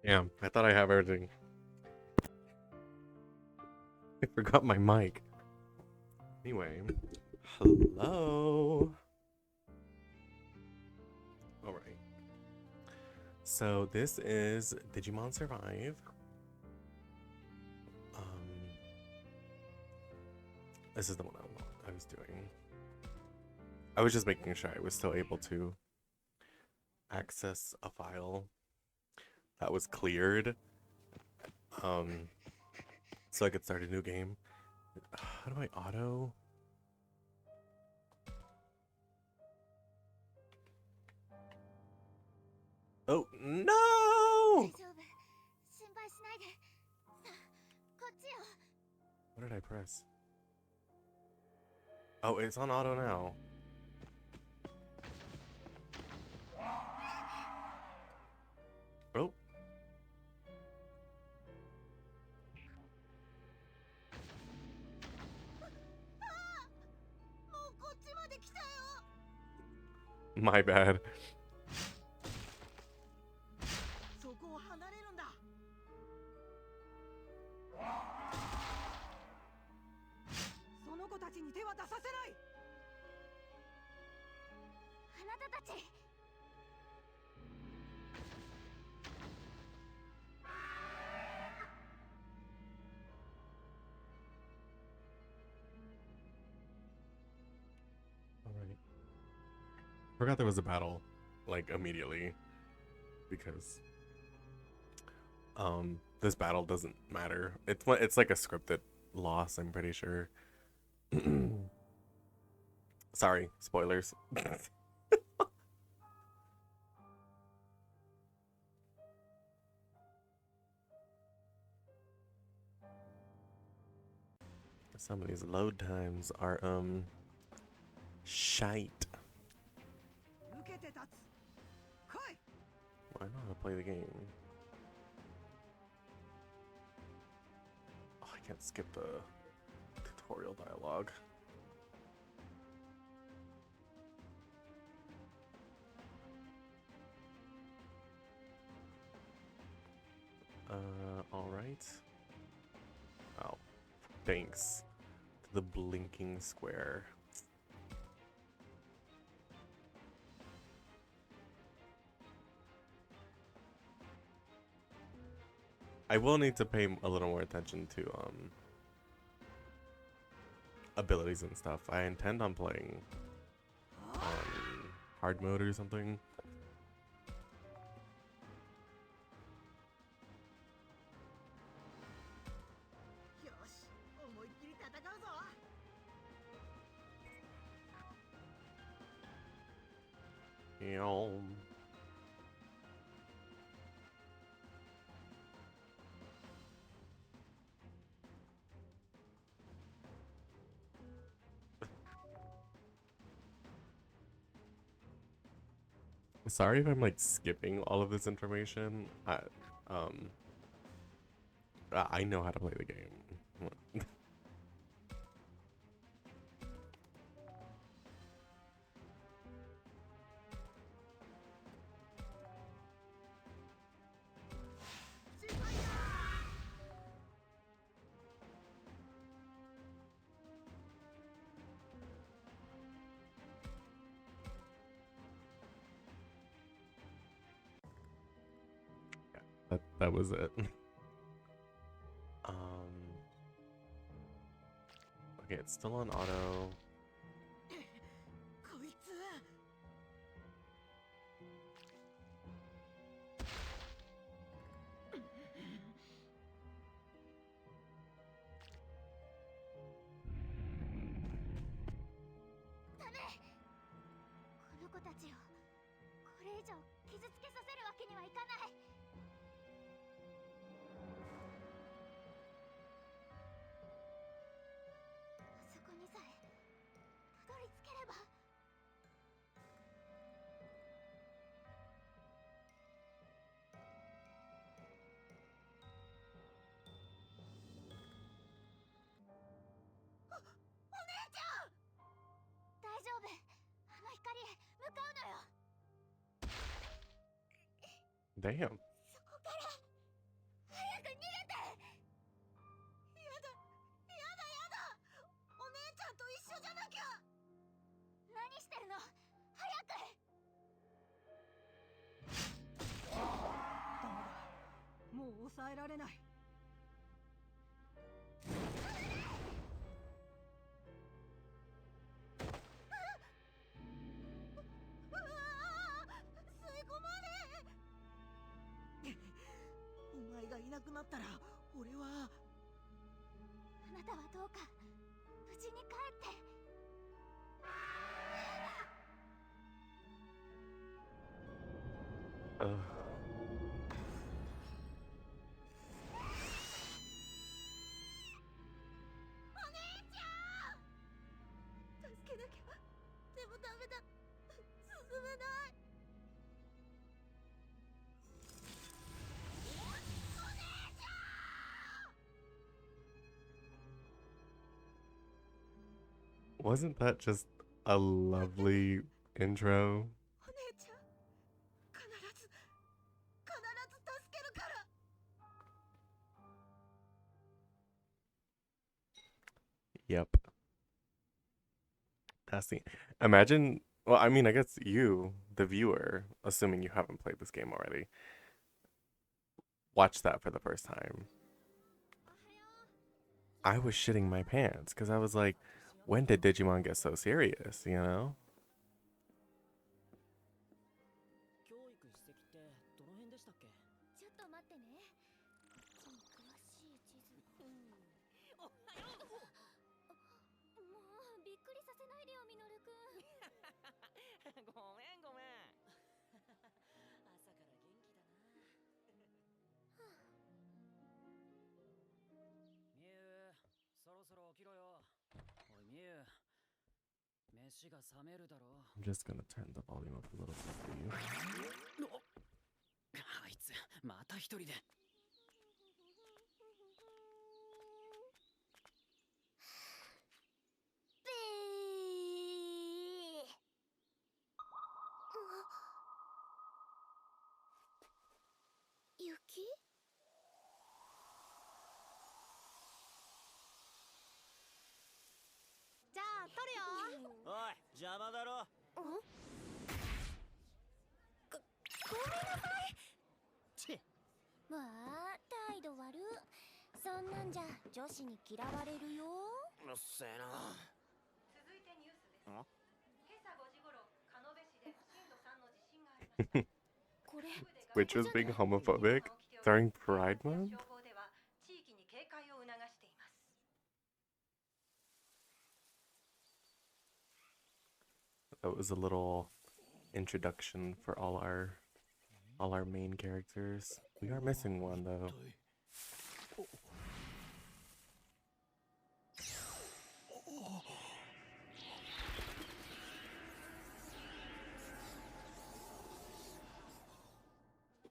Yeah, I thought I have everything. I forgot my mic. Anyway, hello. All right. So this is Digimon Survive. Um, this is the one I was doing. I was just making sure I was still able to access a file that was cleared. Um, so I could start a new game. How do I auto? Oh no! What did I press? Oh, it's on auto now. Oh. My bad. Alright. Forgot there was a battle, like, immediately. Because, this battle doesn't matter. It's like a scripted loss, I'm pretty sure. Sorry, spoilers. Some of these load times are, shite. Why not play the game? Oh, I can't skip the tutorial dialogue. Alright. Oh, thanks to the blinking square. I will need to pay a little more attention to abilities and stuff. I intend on playing on hard mode or something. Sorry if I'm like skipping all of this information. Um, I know how to play the game. That was it. Okay, it's still on auto. Damn. 抑えられない。吸い込まれ。お前がいなくなったら俺は。あなたはどうか無事に帰って。Ugh. お姉ちゃん。助けなきゃ。でもダメだ。進めない。お姉ちゃん。 Wasn't that just a lovely intro? お姉ちゃん、必ず助けるから。 Yep. That's the. Imagine. Well, I mean, I guess you, the viewer, assuming you haven't played this game already, watch that for the first time. I was shitting my pants because I was like, when did Digimon get so serious, you know? 教育史跡ってどの辺でしたっけ？ちょっと待ってね。詳しい地図。おはよう。もうびっくりさせないでよ、ミノルくん。ごめんごめん。朝から元気だな。みゆ、そろそろ起きろよ。おいみゆ、飯が冷めるだろ。I'm just gonna turn the volume up a little bit for you. あいつまた一人で。雪？じゃあ撮るよ。おい、邪魔だろ。ごめんなさい。ち。わあ、態度悪。そんなんじゃ女子に嫌われるよ。うっせえな。続いてニュースです。あ？今朝5時頃、鹿延市で震度3の地震がありました。これ Which was being homophobic during Pride Month? 消防では地域に警戒を促しています。 That was a little introduction for all our main characters. We are missing one though.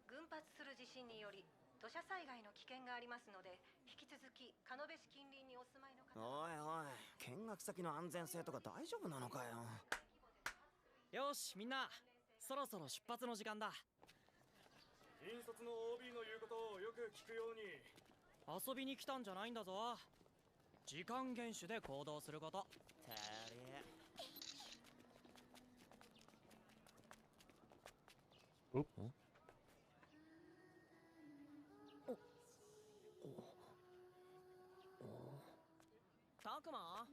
群発する地震により土砂災害の危険がありますので、引き続き鹿延市近隣にお住まいの方。おいおい、見学先の安全性とか大丈夫なのかよ。よし、みんな、そろそろ出発の時間だ。引率の OB の言うことをよく聞くように。遊びに来たんじゃないんだぞ。時間厳守で行動すること。てれ。Oop. たくま？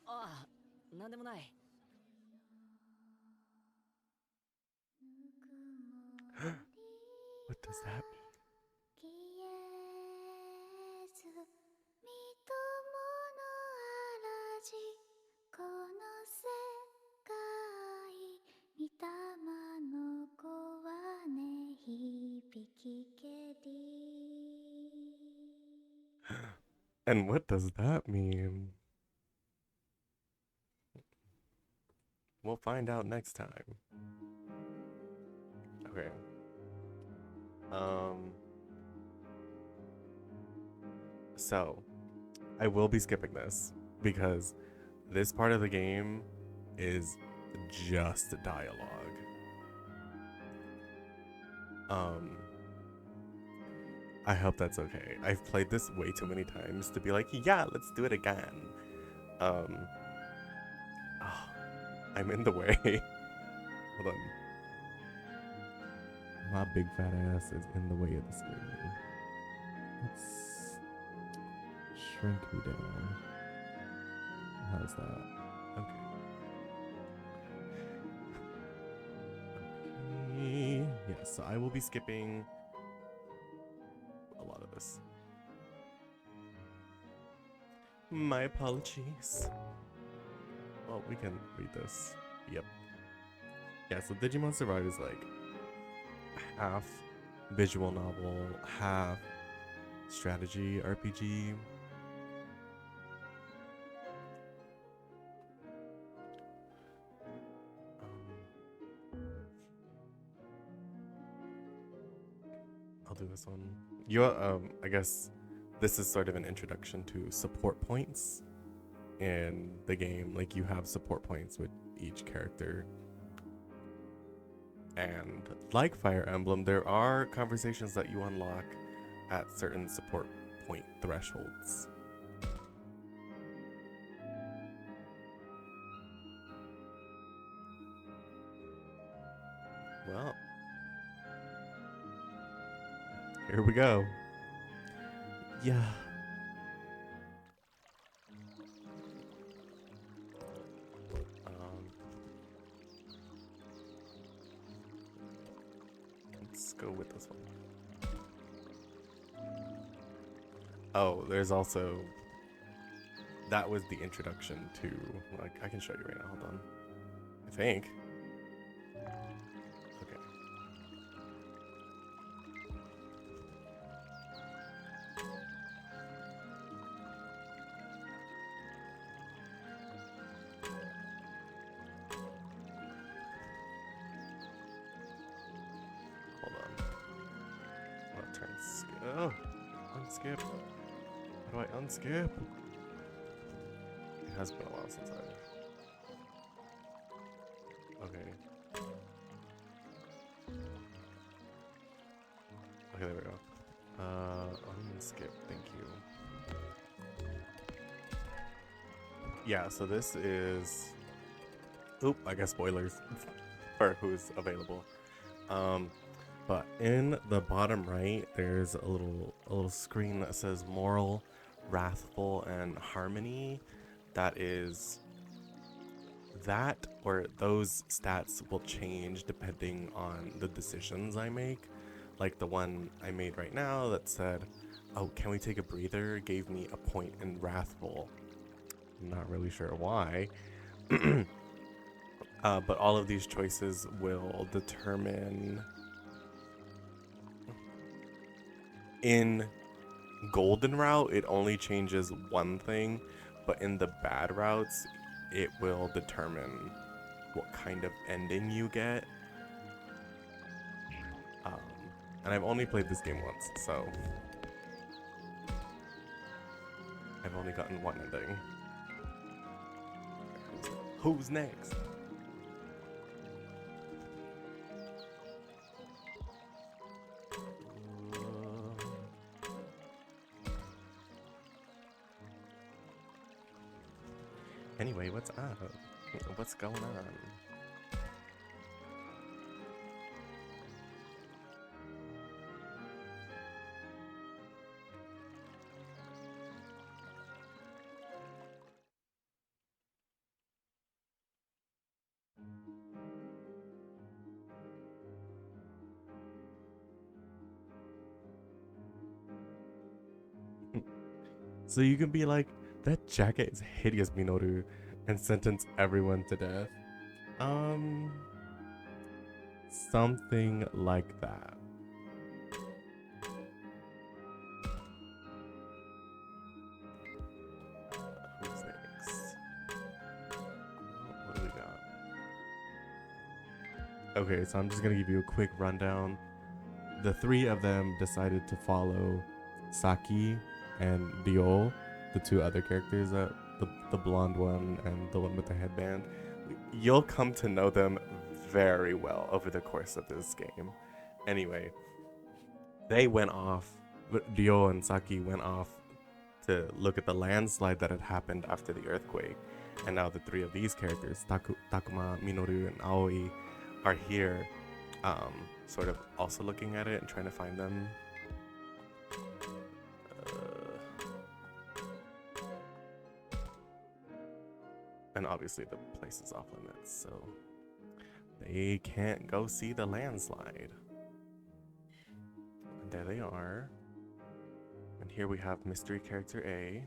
ああ、なんでもない。What does that mean? 消えずみとものあらじこの世界みたまの子はね響きけり And what does that mean? We'll find out next time. Okay. So I will be skipping this because this part of the game is just dialogue. I hope that's okay. I've played this way too many times to be like, yeah, let's do it again. Oh, I'm in the way. Hold on. My big fat ass is in the way of the screen. Let's shrink me down. How's that? Okay. Okay. Yeah, so I will be skipping a lot of this. My apologies. Well, we can read this. Yep. Yeah, so Digimon Survive is like half visual novel, half strategy RPG. I'll do this one. I guess this is sort of an introduction to support points in the game. Like, you have support points with each character. And like Fire Emblem, there are conversations that you unlock at certain support point thresholds. Well, here we go. Yeah. Let's go with this one. Oh, there's also... That was the introduction to... Like, I can show you right now. Hold on. I think. Okay. Hold on. I'll turn oh, unskip. How do I unskip? It has been a while since I've... Okay. Okay, there we go. Unskip, thank you. Yeah, so this is... Oop, I guess spoilers for who's available. But in the bottom right, there's a little screen that says moral, wrathful, and harmony. That is... That, or those stats will change depending on the decisions I make. Like the one I made right now that said, oh, can we take a breather? Gave me a point in wrathful. I'm not really sure why. But all of these choices will determine... In golden route, it only changes one thing, but in the bad routes, it will determine what kind of ending you get. And I've only played this game once, so I've only gotten one ending. Who's next? Anyway, what's up? What's going on? So you can be like, that jacket is hideous, Minoru, and sentence everyone to death. Something like that. Who's next? What do we got? Okay, so I'm just gonna give you a quick rundown. The three of them decided to follow Saki and Dio, the two other characters, that the blonde one and the one with the headband. You'll come to know them very well over the course of this game. Anyway, they went off, Dio and Saki went off to look at the landslide that had happened after the earthquake. And now the three of these characters, Takuma, Minoru, and Aoi, are here sort of also looking at it and trying to find them. And obviously the place is off limits, so they can't go see the landslide. And there they are. And here we have mystery character A.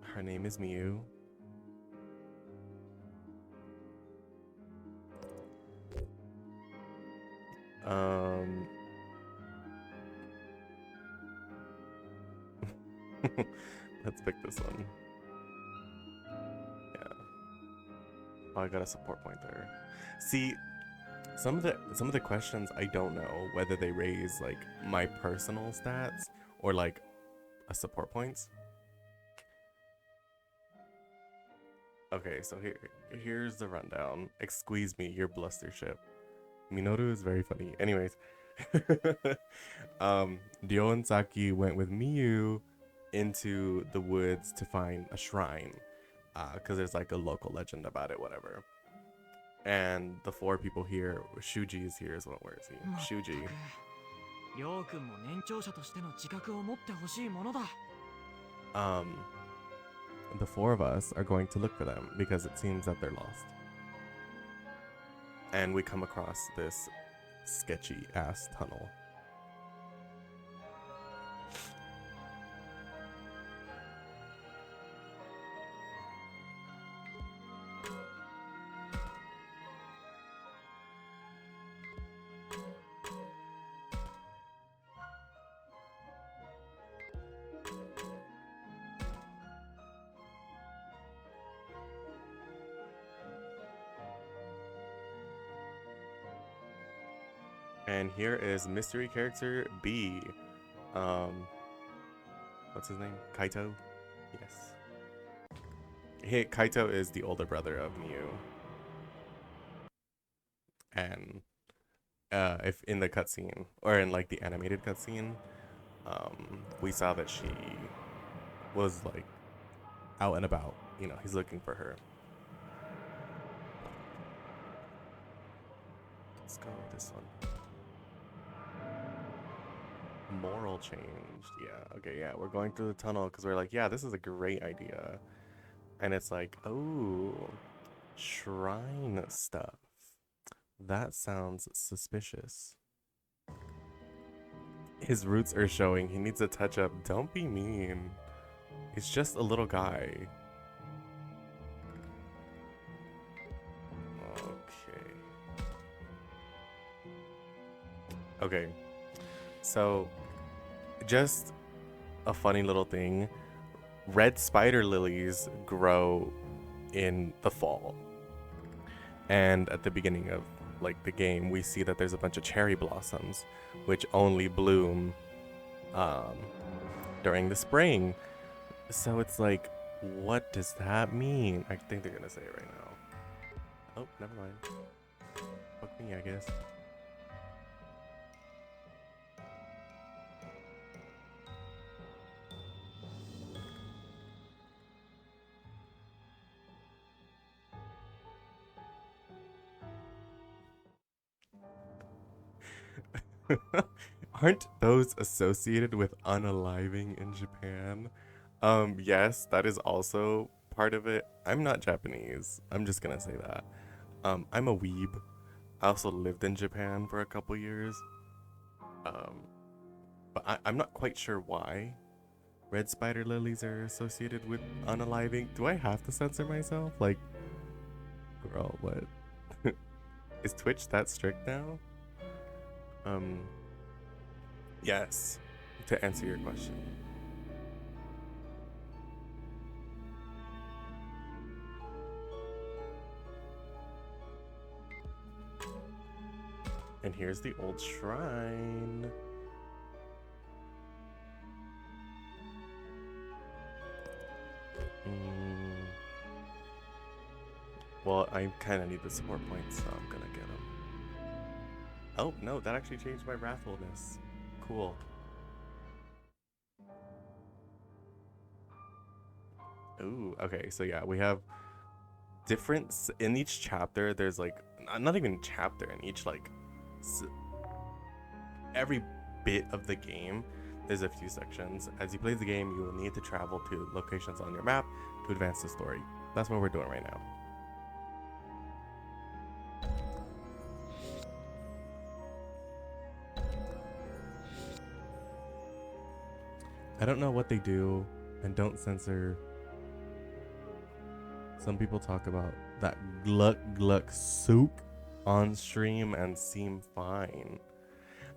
Her name is Miu. Let's pick this one. Yeah. Oh, I got a support point there. See, some of the questions I don't know whether they raise like my personal stats or like a support points. Okay, so here's the rundown. Excuse me, your bluster ship. Minoru is very funny. Anyways, Ryo and Saki went with Miyu into the woods to find a shrine, because there's like a local legend about it, whatever. And the four people here, Shuji is here as well. Where is he? Shuji. りょうくんも年長者としての自覚を持ってほしいものだ。The four of us are going to look for them because it seems that they're lost. And we come across this sketchy ass tunnel. And here is mystery character B. What's his name? Kaito? Yes. Kaito is the older brother of Miu. And if in the cutscene, or in like the animated cutscene, we saw that she was like out and about. You know, he's looking for her. Let's go with this one. Moral changed. Yeah, okay, yeah, we're going through the tunnel because we're like, yeah, this is a great idea. And it's like, oh, shrine stuff. That sounds suspicious. His roots are showing. He needs a touch up. Don't be mean. He's just a little guy. Okay. Okay. So, just a funny little thing. Red spider lilies grow in the fall. And at the beginning of like the game, we see that there's a bunch of cherry blossoms which only bloom during the spring. So it's like, what does that mean? I think they're gonna say it right now. Oh, never mind. Fuck me, I guess. Aren't those associated with unaliving in Japan? Yes, that is also part of it. I'm not Japanese. I'm just gonna say that. I'm a weeb. I also lived in Japan for a couple years. But I'm not quite sure why red spider lilies are associated with unaliving. Do I have to censor myself? Like, girl, what? Is Twitch that strict now? Yes, to answer your question. And here's the old shrine. Well, I kind of need the support points, so I'm gonna get them. Oh, no, that actually changed my wrathfulness. Cool. Ooh, okay, so yeah, we have different, in each chapter, there's like, not even chapter, in each like, every bit of the game, there's a few sections. As you play the game, you will need to travel to locations on your map to advance the story. That's what we're doing right now. I don't know what they do and don't censor. Some people talk about that gluck gluck soup on stream and seem fine.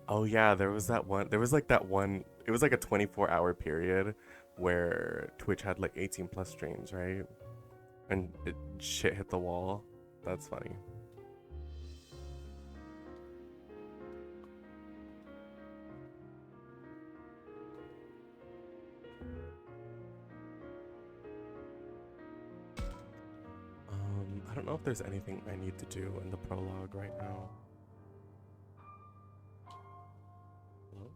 Oh yeah, there was that one. There was like that one. It was like a 24-hour period where Twitch had like 18 plus streams, right? And shit hit the wall. That's funny. I don't know if there's anything I need to do in the prologue right now. Hello?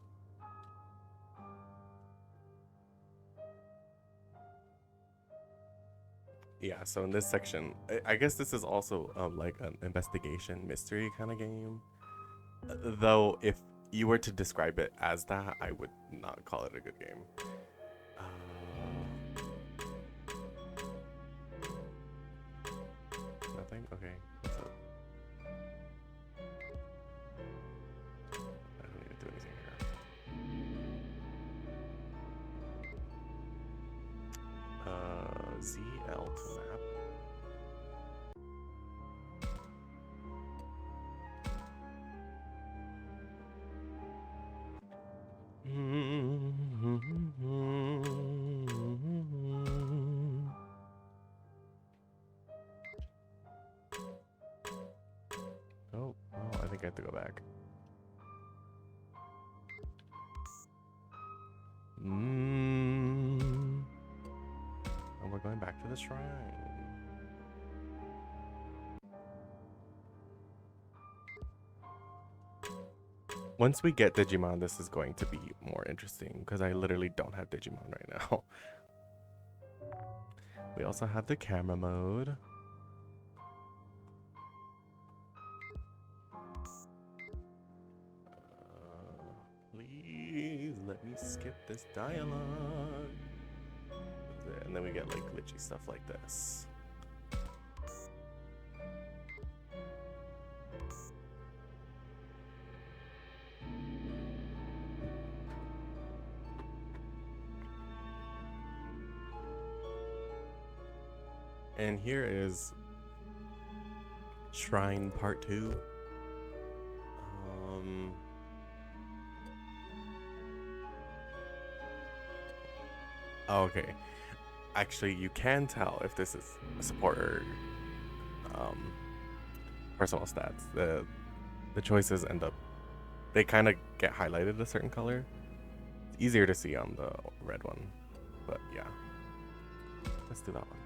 Yeah, so in this section, I guess this is also like an investigation mystery kind of game. Though if you were to describe it as that, I would not call it a good game. Nothing? Okay. What's up? I don't need to do anything here. ZL to map. Oh, I think I have to go back. Oh, we're going back to the shrine. Once we get Digimon, this is going to be more interesting because I literally don't have Digimon right now. We also have the camera mode. Please let me skip this dialogue. And then we get like glitchy stuff like this. And here is Shrine Part 2. Oh, okay. Actually, you can tell if this is a supporter personal stats. The choices end up, they kind of get highlighted a certain color. It's easier to see on the red one, but yeah. Let's do that one.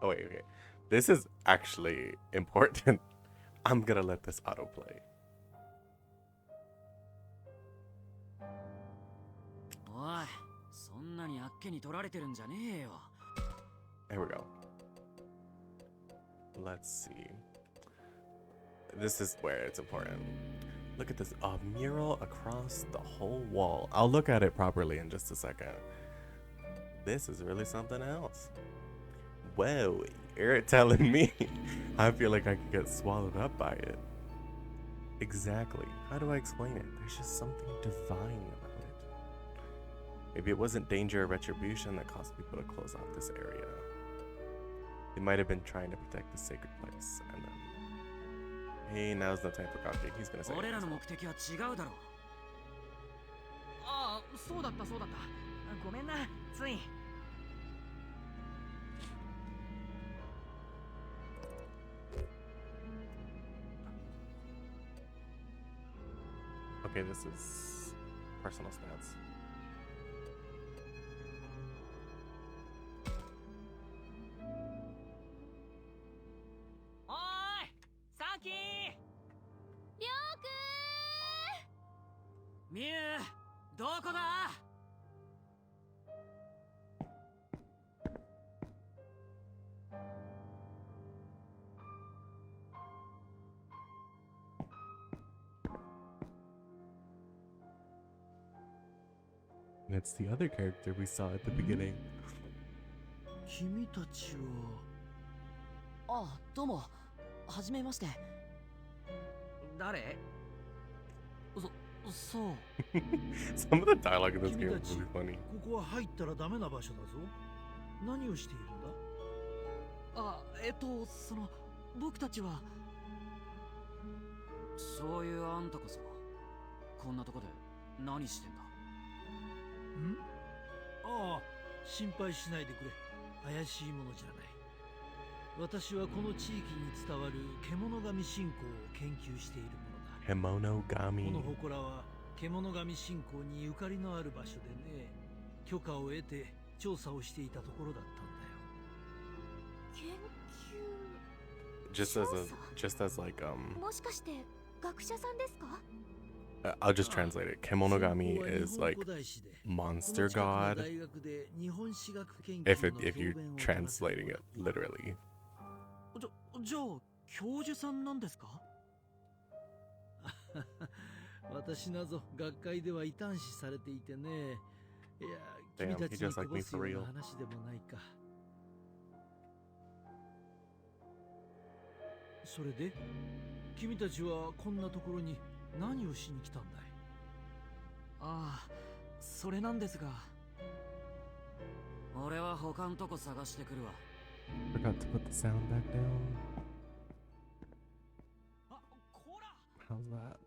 Oh wait, okay. This is actually important. I'm gonna let this autoplay. おい、そんなにあっけに取られてるんじゃねえよ。 Here we go. Let's see. This is where it's important. Look at this, a mural across the whole wall. I'll look at it properly in just a second. This is really something else. Whoa, you're telling me. I feel like I could get swallowed up by it. Exactly. How do I explain it? There's just something divine about it. Maybe it wasn't danger or retribution that caused people to close off this area. They might have been trying to protect the sacred place, and then... Hey, now's no time for Gaki. He's gonna say it. 俺らの目的は違うだろう。ああ、そうだったそうだった。ごめんな、つい。Okay, this is personal stats. Oi! Saki! りょうくん。ミュウ、どこだ？ And it's the other character we saw at the beginning. 君たちは。あ、どうも。はじめまして。誰？そう。Some of the dialogue in this 君 game た is ち really funny. ここは入ったらダメな場所だぞ。何をしているんだ？あ、僕たちは。そういうあんたこそ、こんなとこで何してんだ？ん？ああ、心配しないでくれ。怪しいものじゃない。私はこの地域に伝わる獣神信仰を研究しているものだ。こ Kemonogami. の祠は獣神信仰にゆかりのある場所でね、許可を得て調査をしていたところだったんだよ。研究 Just as like もしかして学者さんですか？ I'll just translate it. Kemonogami is like monster god. If you're translating it literally. じゃあ教授さんなんですか？私なぞ学会では異端視されていてね。いや、 Damn, 君た he ちに just こ like ぼ me す for よう real. な話でもないか。それで君たちはこんなところに何をしに来たんだい？ああ、それなんですが。俺は他んとこ探してくるわ。Forgot to put the sound back down. あ、こら。 How's that?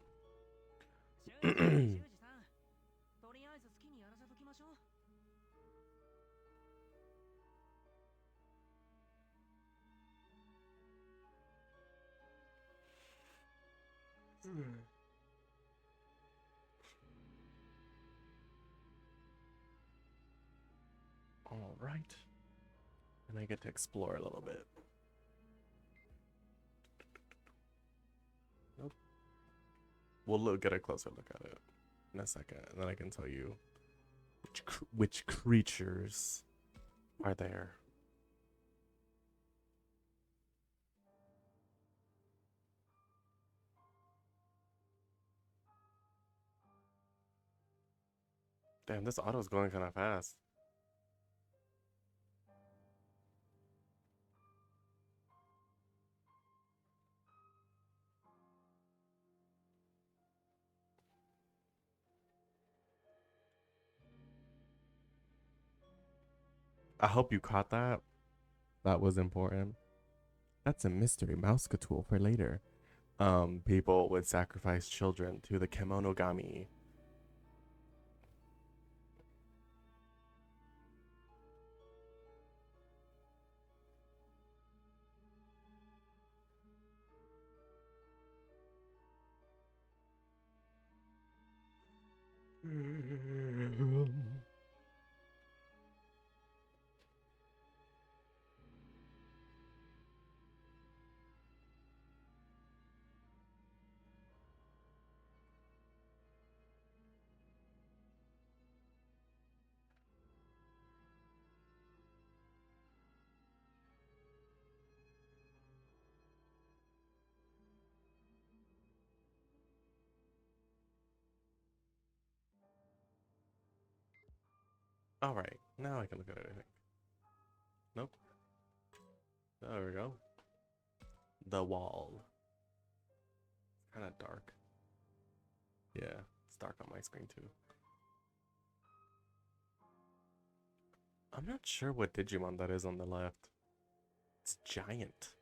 修二さん、とりあえず好きにやらせときましょう。All right. And I get to explore a little bit. Nope. We'll get a closer look at it in a second, and then I can tell you which creatures are there. Damn, this auto's going kind of fast. I hope you caught that. That was important. That's a mystery mouse tool for later. People would sacrifice children to the Kemonogami. All right, now I can look at it, I think. Nope. There we go. The wall. Kind of dark. Yeah, it's dark on my screen too. I'm not sure what Digimon that is on the left. It's giant.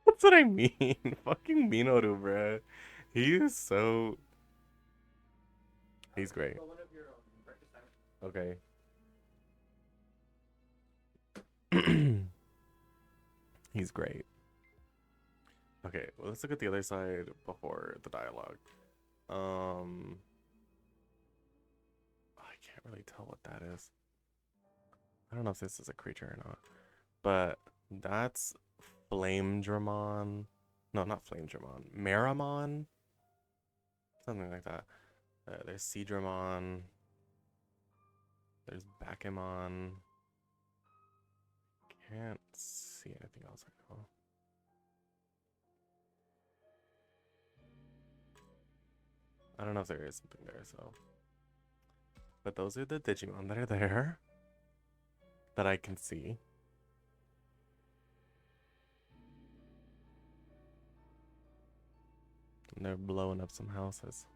That's what I mean. Fucking Minoru, bruh. He is so... He's great. Okay. He's great. Okay, well, let's look at the other side before the dialogue. I can't really tell what that is. I don't know if this is a creature or not. But that's Flame Dramon. No, not Flame Dramon. Maramon? Something like that. There's Seedramon. There's Bakemon. Can't see anything else right now. I don't know if there is something there, so. But those are the Digimon that are there. That I can see. And they're blowing up some houses.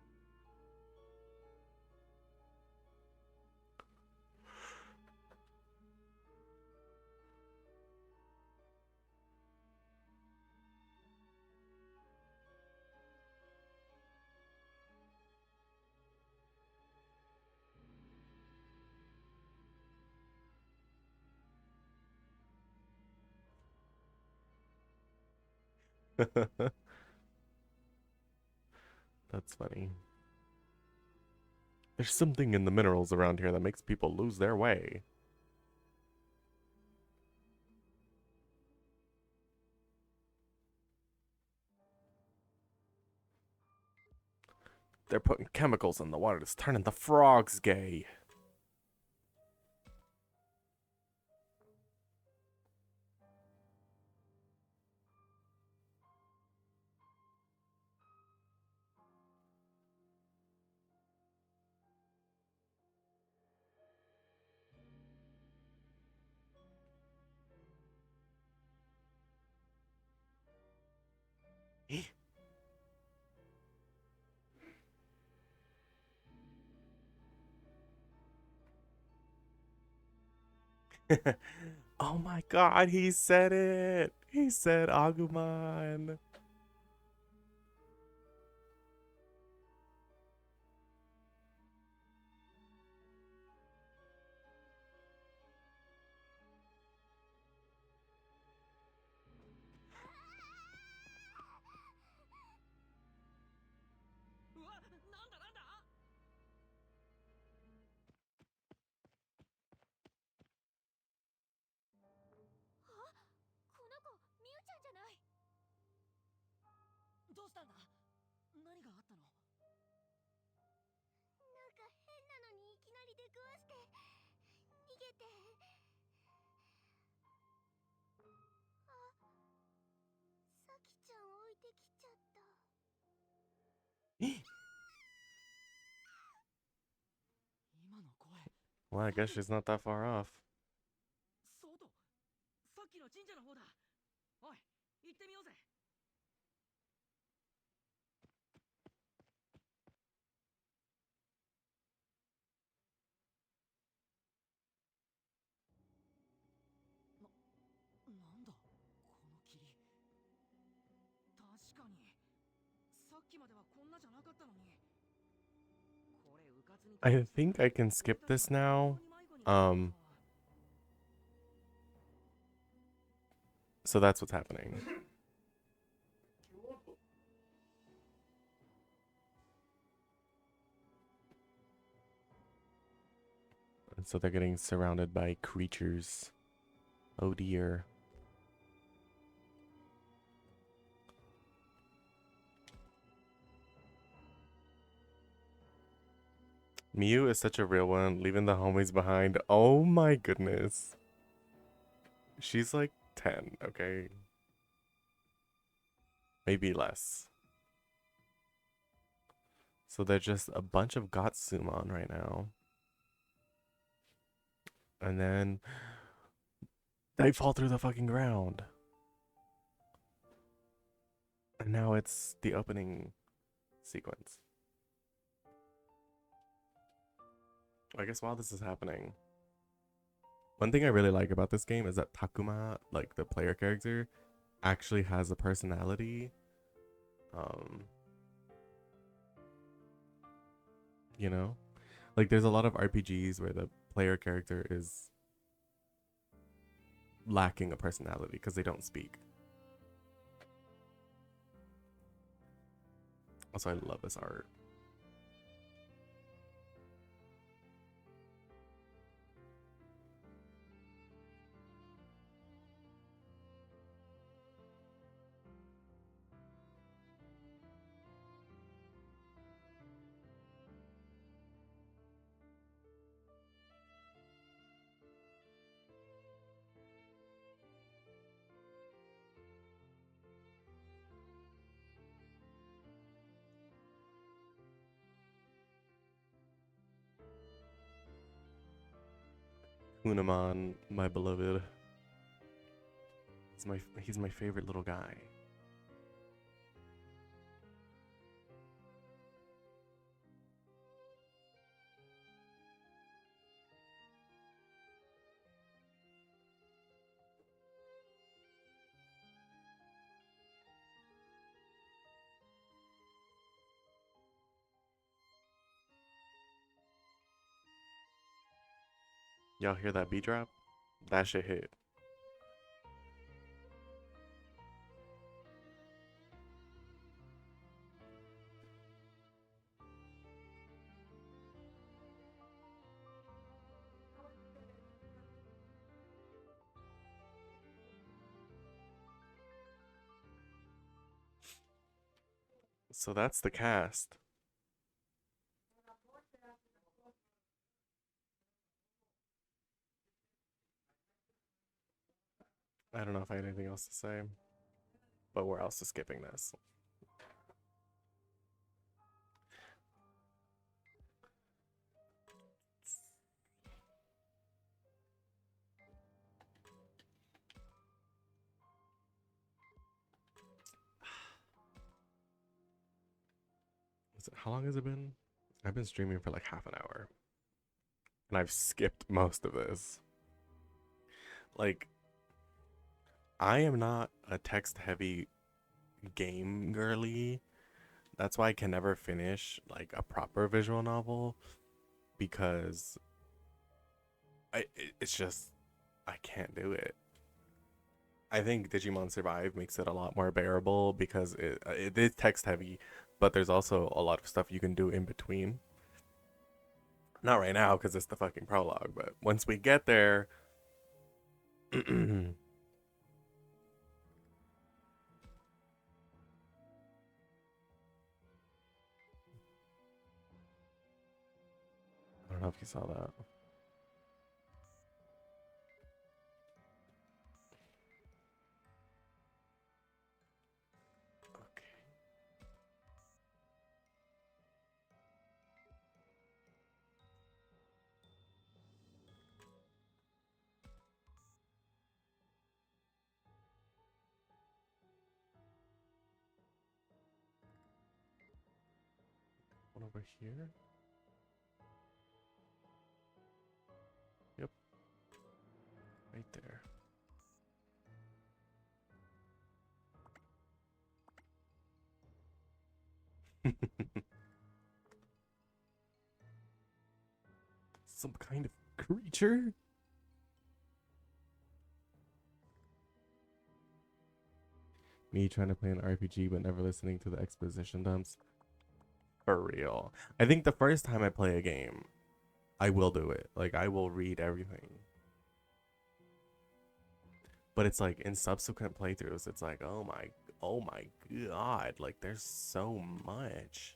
That's funny. There's something in the minerals around here that makes people lose their way. They're putting chemicals in the water that's turning the frogs gay. Oh my god, he said it! He said Agumon! Well, I guess she's not that far off. I think I can skip this now. So that's what's happening. And so they're getting surrounded by creatures. Oh dear. Miyu is such a real one, leaving the homies behind. Oh my goodness. She's like 10, okay? Maybe less. So they're just a bunch of Gotsumon right now. And then they fall through the fucking ground. And now it's the opening sequence. I guess while this is happening, one thing I really like about this game is that Takuma, like the player character, actually has a personality. You know? Like there's a lot of RPGs where the player character is lacking a personality because they don't speak. Also, I love this art. Unamon, my beloved. He's my favorite little guy. Y'all hear that beat drop? That shit hit. So that's the cast. I don't know if I had anything else to say, but we're also skipping this. How long has it been? I've been streaming for like half an hour. And I've skipped most of this. Like, I am not a text heavy game girly. That's why I can never finish like a proper visual novel, because it's just I can't do it. I think Digimon Survive makes it a lot more bearable because it is text heavy, but there's also a lot of stuff you can do in between. Not right now because it's the fucking prologue, but once we get there, I don't know if you saw that. Okay. One over here. Yep. Right there. Some kind of creature? Me trying to play an RPG but never listening to the exposition dumps. For real. I think the first time I play a game, I will do it. Like, I will read everything. But it's like in subsequent playthroughs, it's like, oh my god, like there's so much.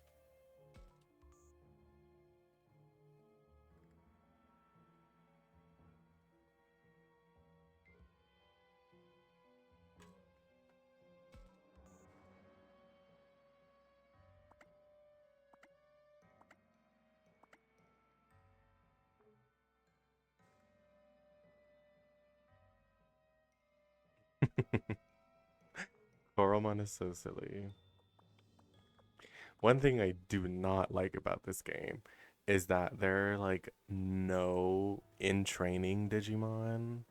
Koromon is so silly. One thing I do not like about this game is that there are like no in training Digimon.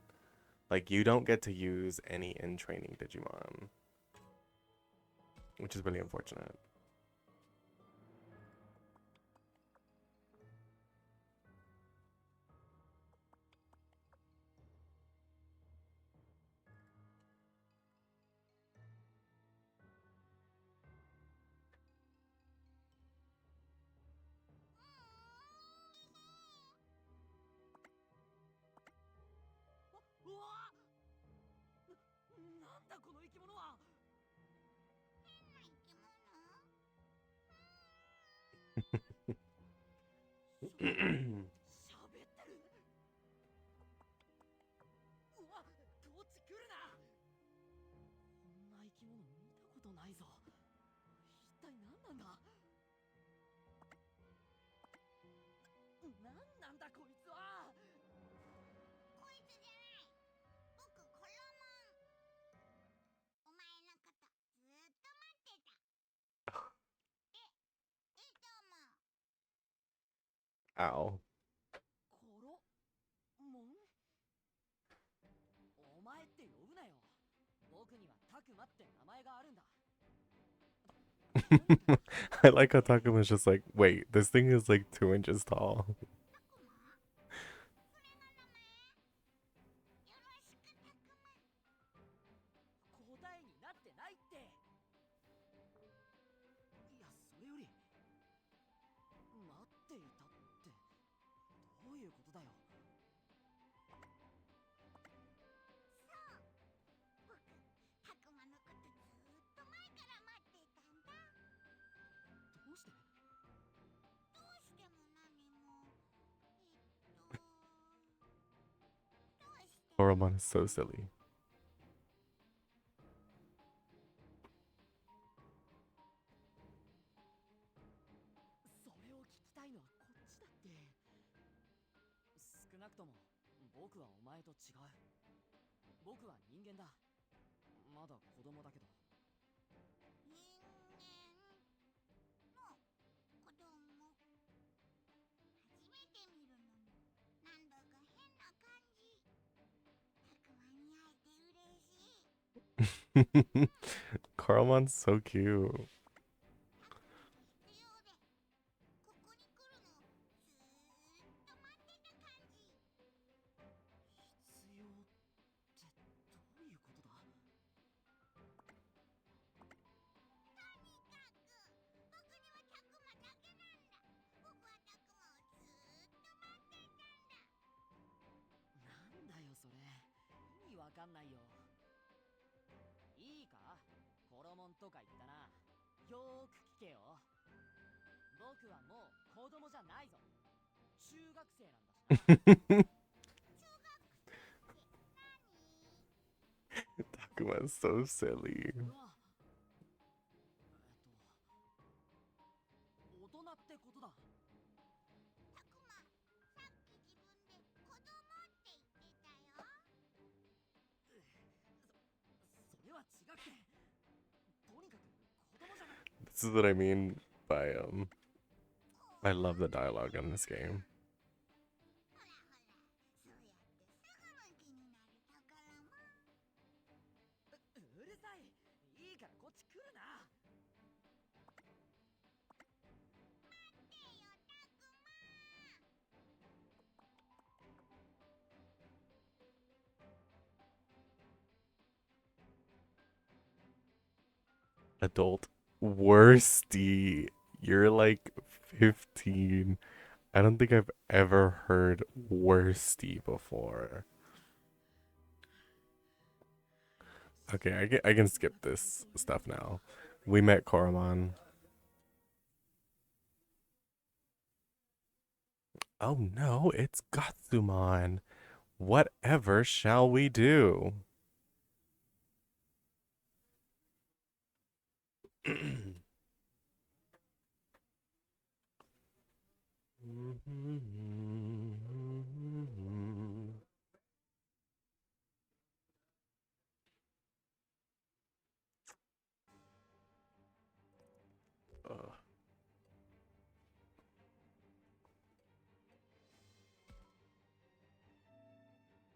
Like, you don't get to use any in training Digimon, which is really unfortunate. Ow. コロモンお前って呼ぶなよ。僕にはタクマって名前があるんだ。 I like how Takuma's just like, wait, this thing is like 2 inches tall. 答えになってないって。いや、それより待っていたってどういうことだよ。僕たくまのことずーっと前から待っていたんだ。どうして？どうしても何もどうして Koromon is so silly. それを聞きたいのはこっちだって。少なくとも僕はお前と違う。僕は人間だ。まだ子供だけど。人間の子供初めて見るのになんだか変な感じ。たくまに会えて嬉しい。 Koromon's so cute. たくまに必要でここに来るのをずーっと待ってた感じ。必要ってどういうことだ？とにかく僕にはたくまだけなんだ。僕はたくまをずーっと待っていたんだ。なんだよそれ。意味わかんないよ。いいか、コロモンとか言ったな。よーく聞けよ。僕はもう子供じゃないぞ。中学生なんだしな。Takuma's so silly. 俺は大人ってことだ。たくま、さっき自分で子供って言ってたよ。それは違くて、とにかく子供じゃない。 This is what I mean by I love the dialogue in this game. ほらほら、そうやってすぐムキになるところも。うるさい。いいからこっち来るな。待ってよ、たくま。 Adult worsty. You're like 15. I don't think I've ever heard worsty before. Okay, I can skip this stuff now. We met Koromon. Oh no, it's Gatsumon. Whatever shall we do? Ugh.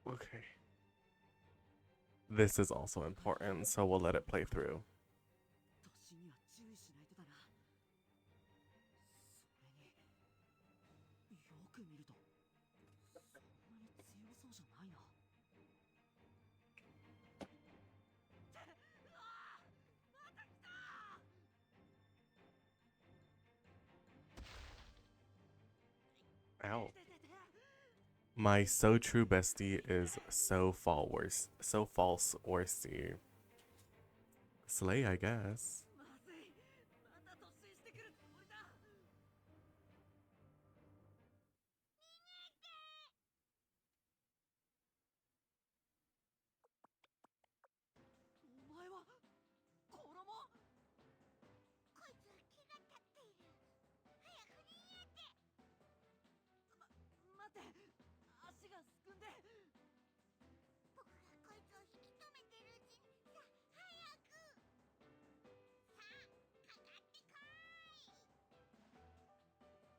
Okay. This is also important, so we'll let it play through. 年には注意しないとだな。それによく見るとそんなに強そうじゃないな。Ow. My so true bestie is so false worsty. Slay, I guess. まずい。また突進してくるつもりだ。お前は衣？こいつは気が立っている。早く逃げて。待って、足がすくんで。僕がこいつを引き止めてるうちに、さあ早く。さあかかってこい。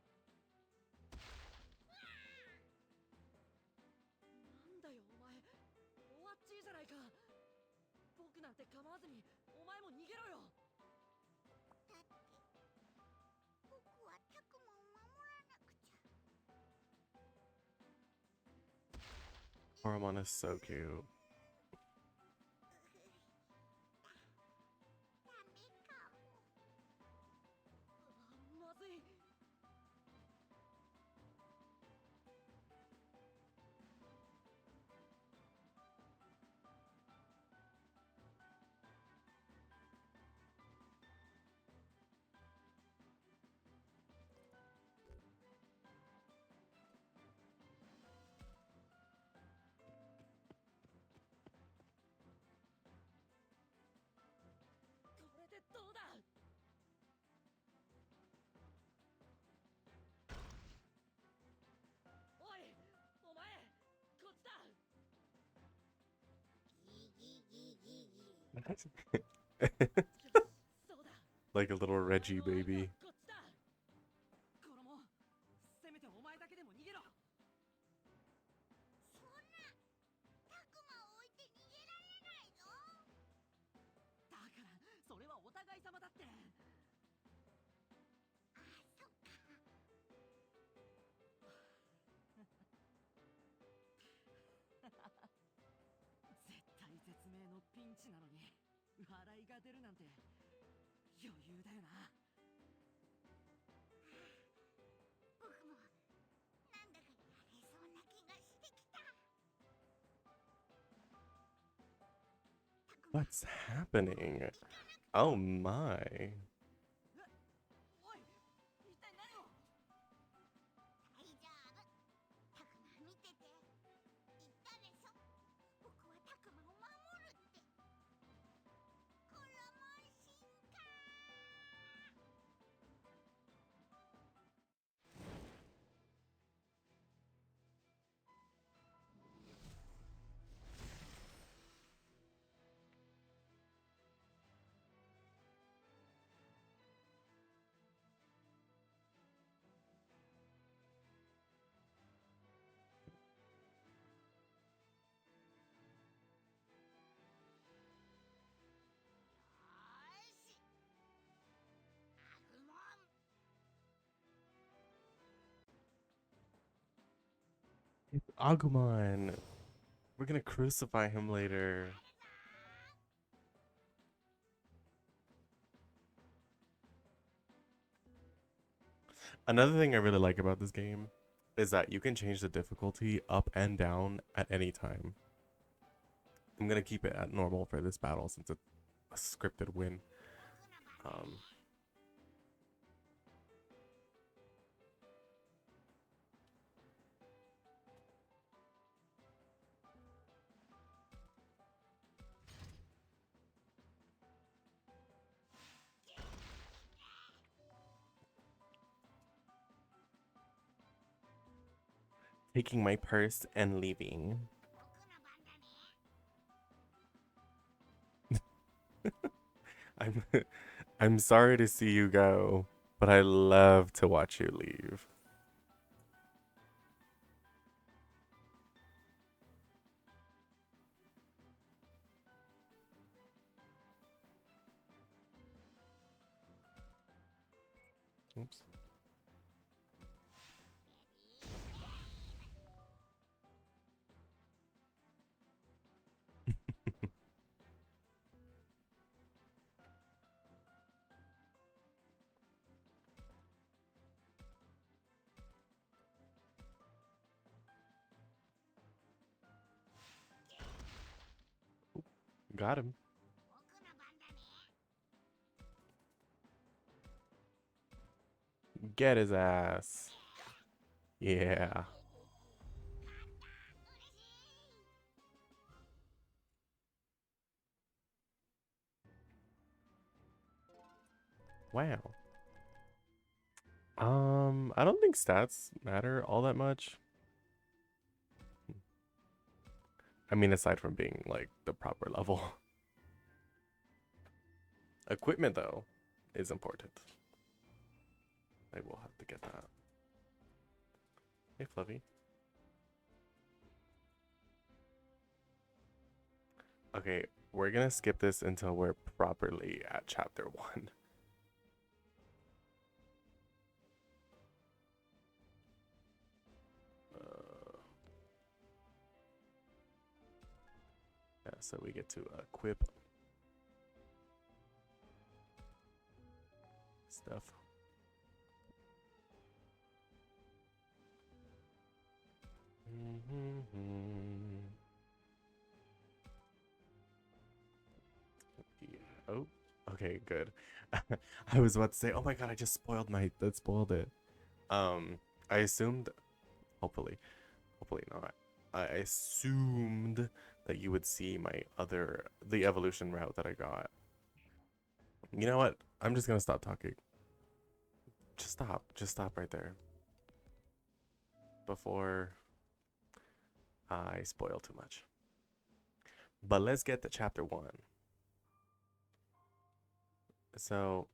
なんて構わずにお前も逃げろよ。だって僕はタクマを守らなくちゃ。 Hormone is so cute. ダメかも。まずい。これでどうだ。おい、お前、こっちだ。ギギギギギ。 そうだ。 Like a little Reggie baby. こっちだ。このもせめてお前だけでも逃げろ。そんなタクマを置いて逃げられないぞ。だからそれはお互い様だって。あ、そっか。絶対絶命のピンチなのに笑いが出るなんて余裕だよな。僕もなんだかやれそうな気がしてきた。タクマ、 What's happening? Oh my. おい、一体何を。大丈夫。タクマ見てて。言ったでしょ。僕はタクマを守るって。コロモン進化。 It's Agumon. We're gonna crucify him later. Another thing I really like about this game is that you can change the difficulty up and down at any time. I'm gonna keep it at normal for this battle since it's a scripted win. Taking my purse and leaving. 僕の番だね。 I'm I'm sorry to see you go, but I love to watch you leave. Oops. Got him. 僕の番だね。 Get his ass. Yeah. 嬉しい。 Wow. I don't think stats matter all that much. I mean, aside from being like the proper level. Equipment though is important. I will have to get that. Hey, Fluffy. Okay, we're gonna skip this until we're properly at chapter 1. Yeah, so we get to equip stuff. Yeah. Oh, okay, good. I was about to say, oh my god, I just spoiled that spoiled it. I assumed, hopefully not. I assumed that you would see the evolution route that I got. You know what? I'm just gonna stop talking. Just stop right there. Before I spoil too much. But let's get to chapter 1. So,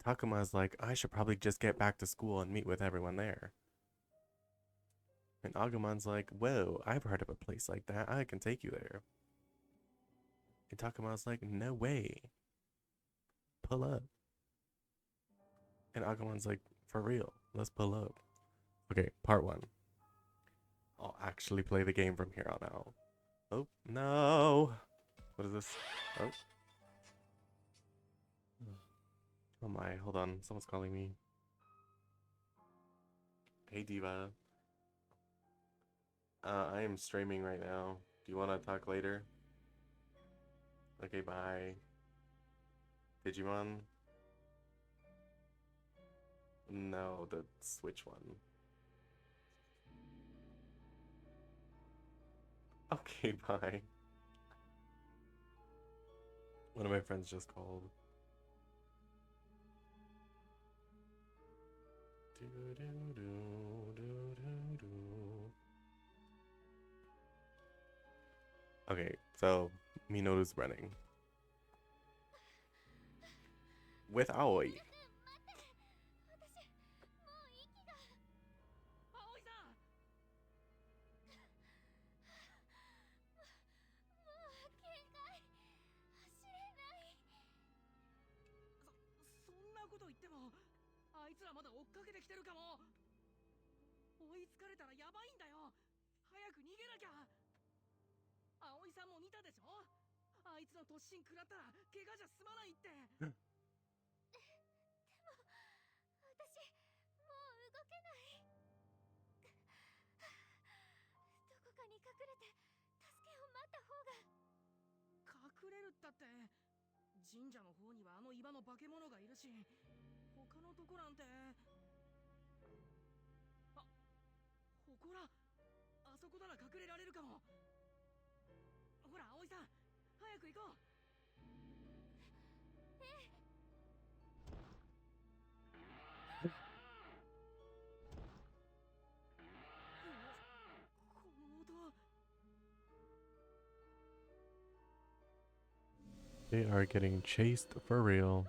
Takuma's like, I should probably just get back to school and meet with everyone there. And Agumon's like, whoa, I've heard of a place like that. I can take you there. And Takuma's like, no way. Pull up. And Agumon's like, for real, let's pull up. Okay, part 1. I'll actually play the game from here on out. Oh, no. What is this? Oh. Oh my, hold on. Someone's calling me. Hey, Diva. I am streaming right now. Do you want to talk later? Okay, bye. Digimon? No, the Switch one. Okay, bye. One of my friends just called. Okay, so Minoru's running with Aoi. あいつらまだ追っかけてきてるかも。追いつかれたらやばいんだよ。早く逃げなきゃ。葵さんも見たでしょ。あいつの突進食らったら怪我じゃ済まないって。でも私もう動けない。どこかに隠れて助けを待った方が。隠れるったって神社の方にはあの岩の化け物がいるし。 他のとこなんてあ、ほこらあそこなら隠れられるかも。ほら葵さん早く行こう。ええ。この音。 They are getting chased for real.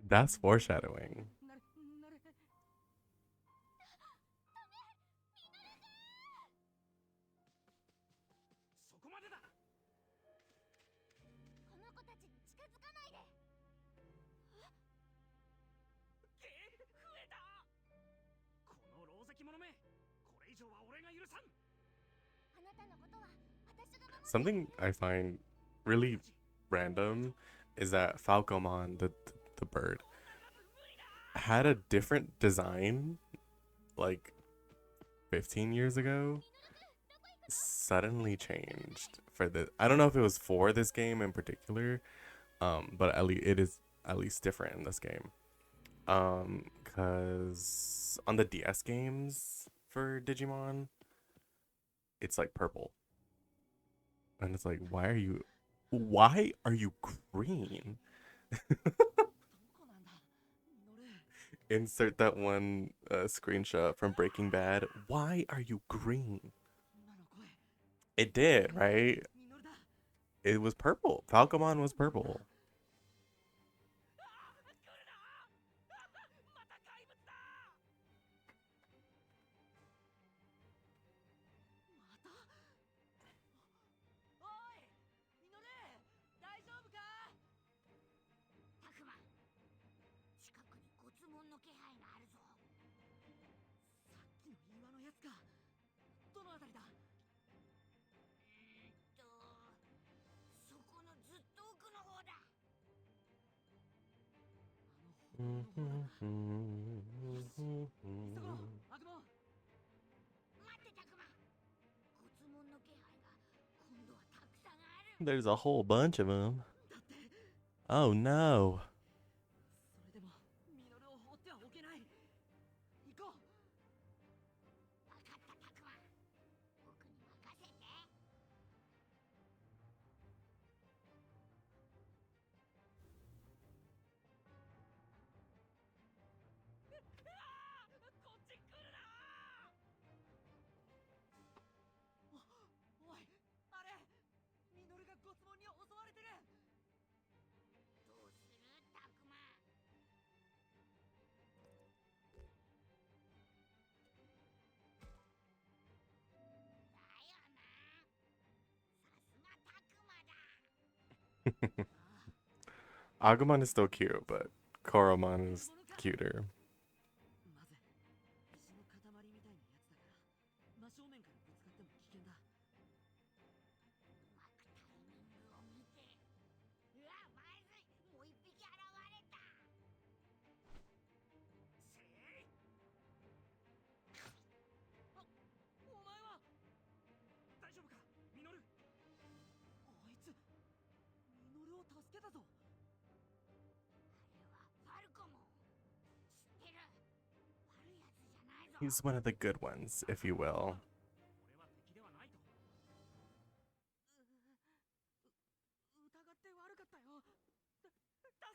That's foreshadowing. Something I find really random is that Falcomon, the bird, had a different design like 15 years ago. Suddenly changed for the. I don't know if it was for this game in particular, but at least at least different in this game. Cause on the DS games for Digimon, it's like purple. And it's like, why are you green? どこなんだミノル。 Insert that one screenshot from Breaking Bad. Why are you green? 今の声 It did, right? ミノルだ。 It was purple. Falcomon was purple. また怪物だ。また。おいミノル、大丈夫か。たくま、近くにごつもんの気配があるぞ。さっきの岩のやつか。どのあたりだ。そこのずっと奥の方だ。あの方向だ。急ごうアグモン。待ってたくま、ごつもんの気配が今度はたくさんある。 There's a whole bunch of them. だって Oh no. それでもミノルを放ってはおけない。行こう。分かったたくま、僕に任せて。 こっち来るな。おいあれミノルがごつもんに襲われてる。どうするたくま。だよな、さすがたくまだ。 Agumon is still cute, but Koromon is cuter. まず石の塊みたいなやつだから真正面からぶつかっても危険だ。うまくタイミングを見て。うわ、まずい、もう一匹現れた。せい。お前は大丈夫かミノル。あいつミノルを助けたぞ。あれはファルコモン。知ってる。悪いやつじゃないぞ。 He's one of the good ones, if you will. 俺は敵ではないと。疑って悪かったよ。助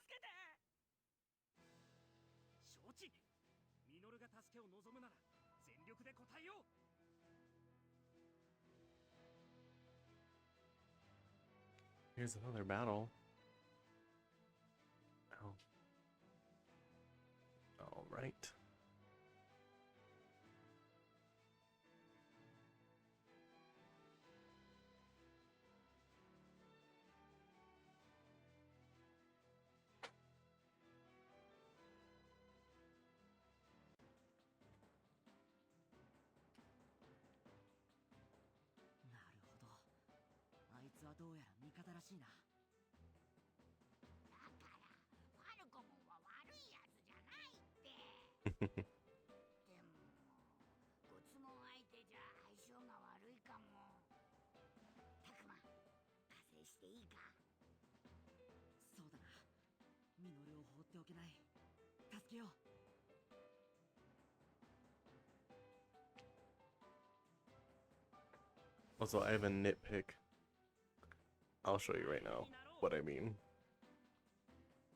けて。承知。ミノルが助けを望むなら全力で答えよう。 Here's another battle. Oh. All right. I つはどうやら味方らしいな。だからファルコモンは悪いやつじゃないって。でもごつもん相手じゃ相性が悪いかも。たくま、加勢していいか。そうだな。ミノルを放っておけない。助けよう。 Also, I have a nitpick. I'll show you right now what I mean.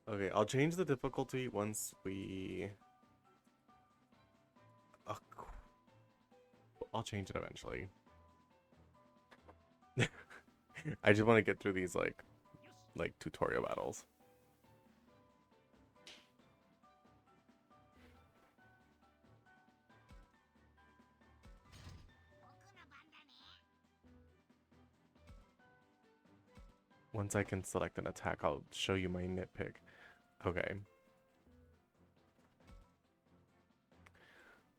Okay, I'll change the difficulty once we... I'll change it eventually. I just want to get through these like tutorial battles. Once I can select an attack, I'll show you my nitpick. Okay.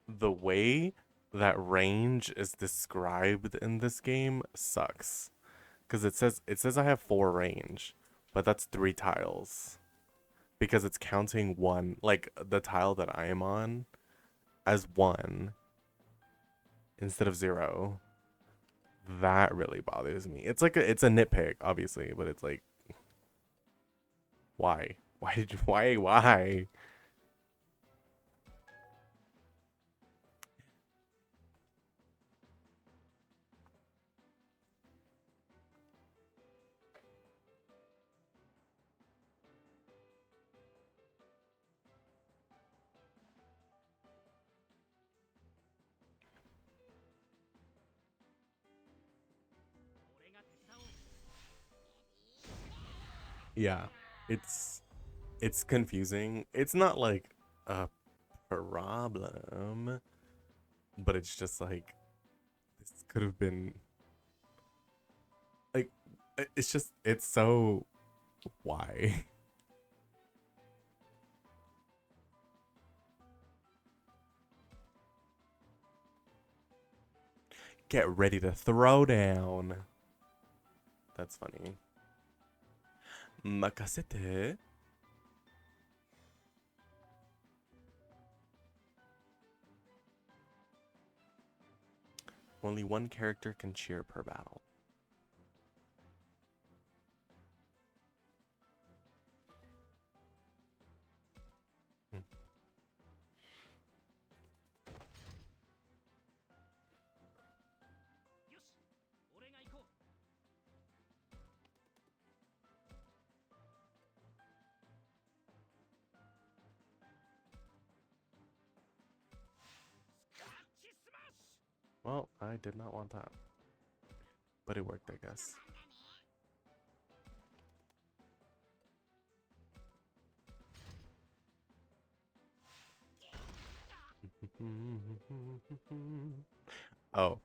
The way that range is described in this game sucks. Because it says I have 4 range, but that's 3 tiles. Because it's counting one, like the tile that I am on, as 1 instead of 0. That really bothers me. It's like it's a nitpick, obviously, but it's like, why? Why did you, why? Yeah, it's confusing. It's not like a problem, but it's just like this could have been like it's just it's so why? Get ready to throw down. That's funny. Makasete. Only one character can cheer per battle. Hmm. Well, I did not want that. But it worked, I guess. Oh,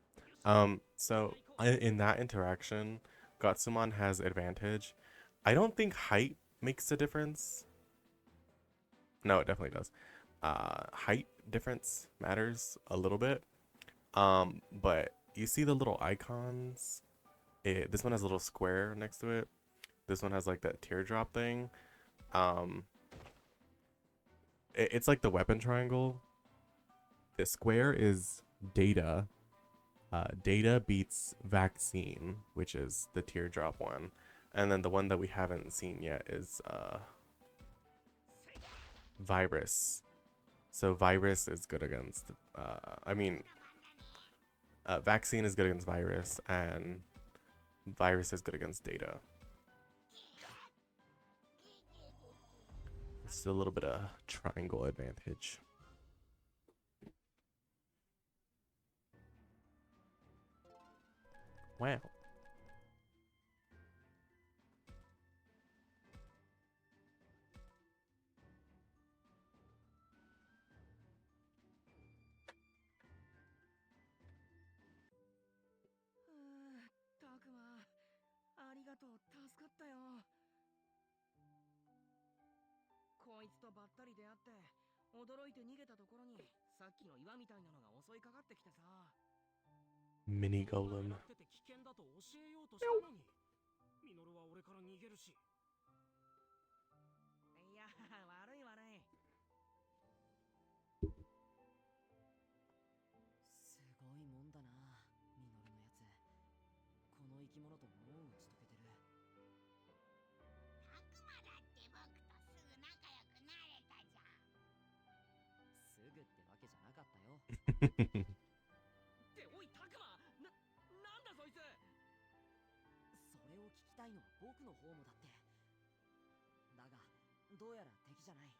so in that interaction, Gatsumon has advantage. I don't think height makes a difference. No, it definitely does. Height difference matters a little bit. But you see the little icons? This one has a little square next to it. This one has like that teardrop thing. Um, it's like the weapon triangle. The square is data. Data beats vaccine, which is the teardrop one. And then the one that we haven't seen yet is virus. So virus is good against, vaccine is good against virus, and virus is good against data. It's a little bit of triangle advantage. Wow. Mini golem. すごいもんだな、ミノルのやつ。この生き物ともう打ち解けてる。たくまだって僕とすぐ仲良くなれたじゃん。すぐってわけじゃなかったよ。っておい、タクマ、なんだそいつ。それを聞きたいのは僕の方もだって。だが、どうやら敵じゃない。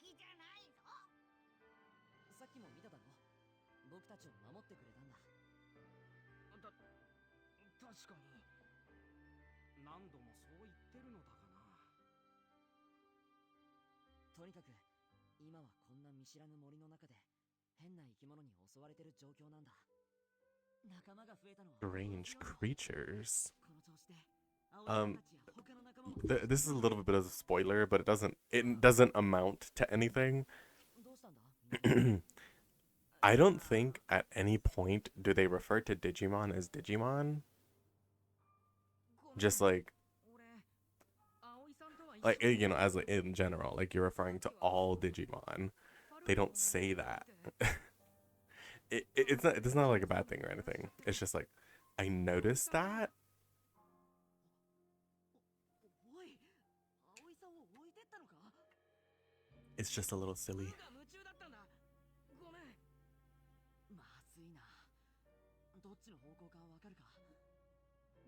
敵じゃないぞ。さっきも見ただろ。僕たちを守ってくれたんだ。確かに何度もそう言ってるのだがな。とにかく今はこんな見知らぬ森の中で変な生き物に襲われてる状況なんだ。仲間が増えたのは Strange creatures. この調子で青い人たちや他の仲間も This is a little bit of a spoiler, but it doesn't amount to anything. どうしたんだ。I don't think at any point do they refer to Digimon as Digimon. Just like, as like, in general, like you're referring to all Digimon. They don't say that. It's not like a bad thing or anything. It's just like, I noticed that. おい、It's just a little silly. 夢中だったんだ。ごめん。まずいな。どっちの方向かわかるか。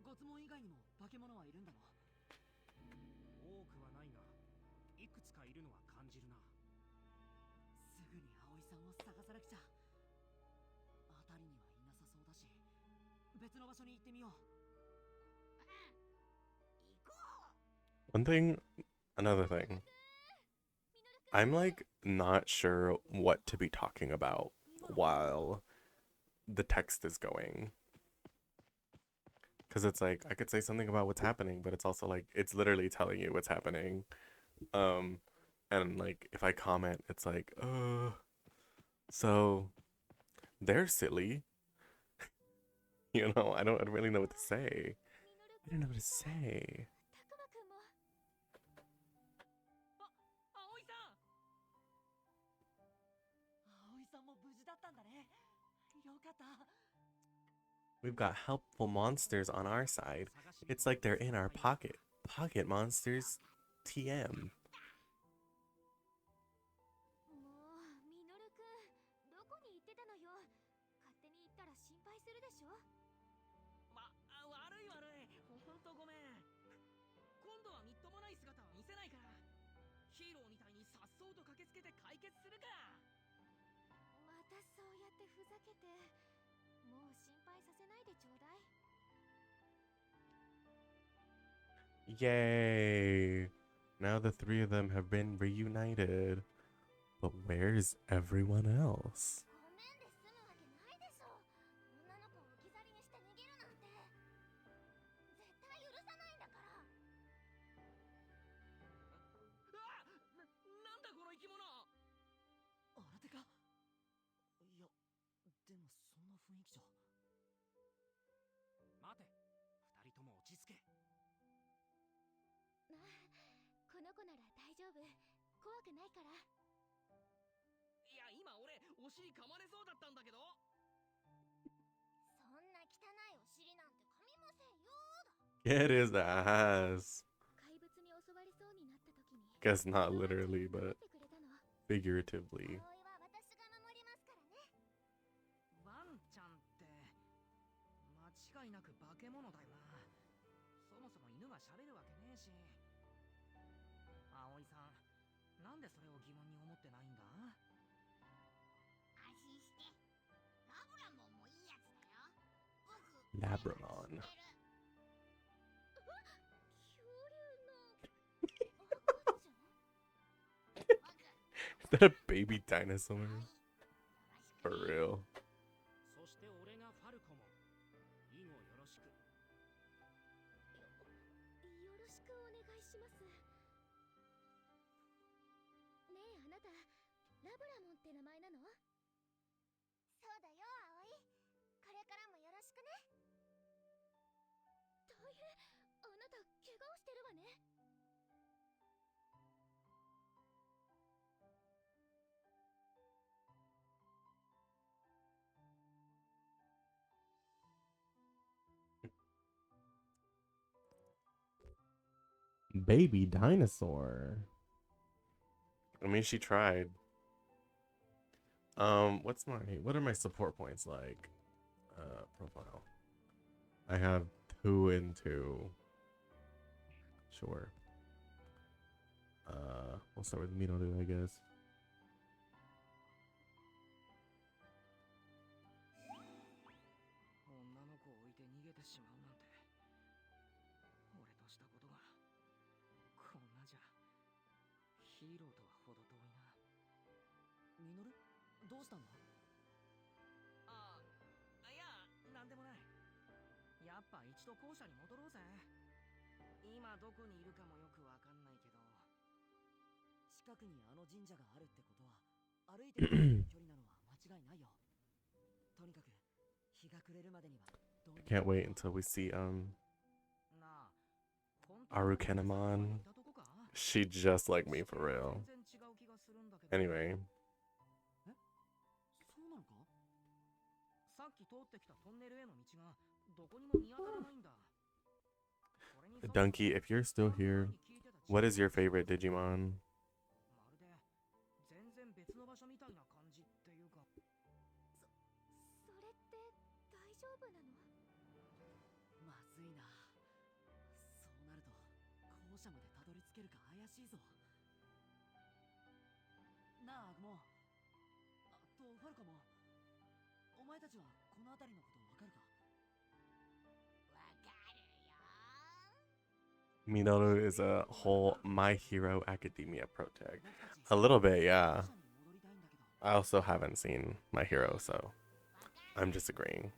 ごつもん以外にも化け物はいるんだろ。多くはないが、いくつかいるのは感じるな。すぐに葵さんを探さなくちゃ。辺りにはいなさそうだし、別の場所に行ってみよう。One thing, another thing. I'm like not sure what to be talking about while the text is going. Because it's like I could say something about what's happening, but it's also like it's literally telling you what's happening. And like if I comment, it's like, so they're silly. You know, I don't really know what to say. I don't know what to say. 葵さん。葵さんも無事だったんだね。よかった。 We've got helpful monsters on our side. It's like they're in our pocket. Pocket monsters TM. もうミノルくんどこに行ってたのよ。勝手に行ったら心配するでしょ。悪い悪い。ほんとごめん。今度はみっともない姿は見せないから。ヒーローみたいにさっそうと駆けつけて解決するから。またそうやってふざけて、もう心配させないでちょうだい。 Yay! Now the three of them have been reunited. But where's everyone else? ごめんで済むわけないでしょ。女の子を置き去りにして逃げるなんて絶対許さないんだから。なんだこの生き物。新手か。いや、でもそんな雰囲気じゃ。待て、二人とも落ち着け。この子なら大丈夫。怖くないから。いや、今俺お尻噛まれそうだったんだけど。そんな汚いお尻なんて噛みませんよだ。 Get his ass. 怪物に襲われそうになった時に Guess not literally, but 守ってくれたの。 figuratively. 葵は私が守りますからね。ワンちゃんって間違いなく化け物だよな。そもそも犬が喋るわけねえし。葵さん、なんでそれを疑問に思ってないんだ。安心して。ラブラモンもいいやつだよ。僕 Labramon. 恐竜の赤ちゃん。 Is that a baby dinosaur? For real. そして俺がファルコモン。以後よろしく。よろしくお願いします。ねえあなた、ラブラモンって名前なの？そうだよ葵。これからもよろしくね。大変、あなた怪我をしてるわね。Baby dinosaur. I mean, she tried. What are my support points like? Profile. I have 2 and 2. Sure. We'll start with Minoru, I guess. 女の子を置いて逃げてしまうなんて。俺としたことがこんなじゃヒーローとは程遠いな。ミノル、どうしたんだ。いや、なんでもない。やっぱ一度校舎に戻ろうぜ。今どこにいるかもよくわかんないけど。近くにあの神社があるってことは歩いてる距離なのは間違いないよ。とにかく日が暮れるまでにはどうに I can't wait until we see なあ、本当に Arukenamon. いたとこか。 She just like me for real. 全然違う気がするんだけど。 Anyway, そうなのか。さっき通ってきたトンネルへの道がどこにも見当たらないんだ。それにさ Donkey, if you're still here, what is your favorite Digimon? まるでみたいな感じっていうか。それって大丈夫なの？まずいな。そうなると校舎までたどり着けるか怪しいぞ。なあアグモ、あとファルコも、お前たちはこの辺りのことわかるか？わかるよ。 Minoru is a whole My Hero Academia protag. A little bit, yeah. I also haven't seen My Hero, so I'm just agreeing.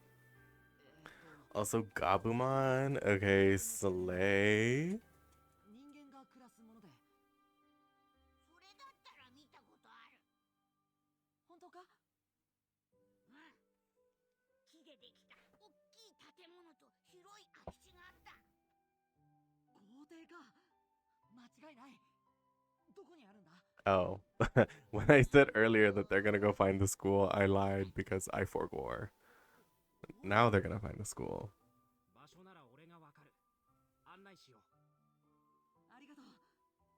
Also, Gabumon. Okay, Slay. 人間が暮らすもので。それだったら見たことある。本当か？うん。木でできた大きい建物と広い空き地があった。校庭か。間違いない。どこにあるんだ？ Oh, when I said earlier that they're gonna go find the school, I lied because I forgore. Now they're gonna find the school. 場所なら俺がわかる。案内しよう。ありがとう。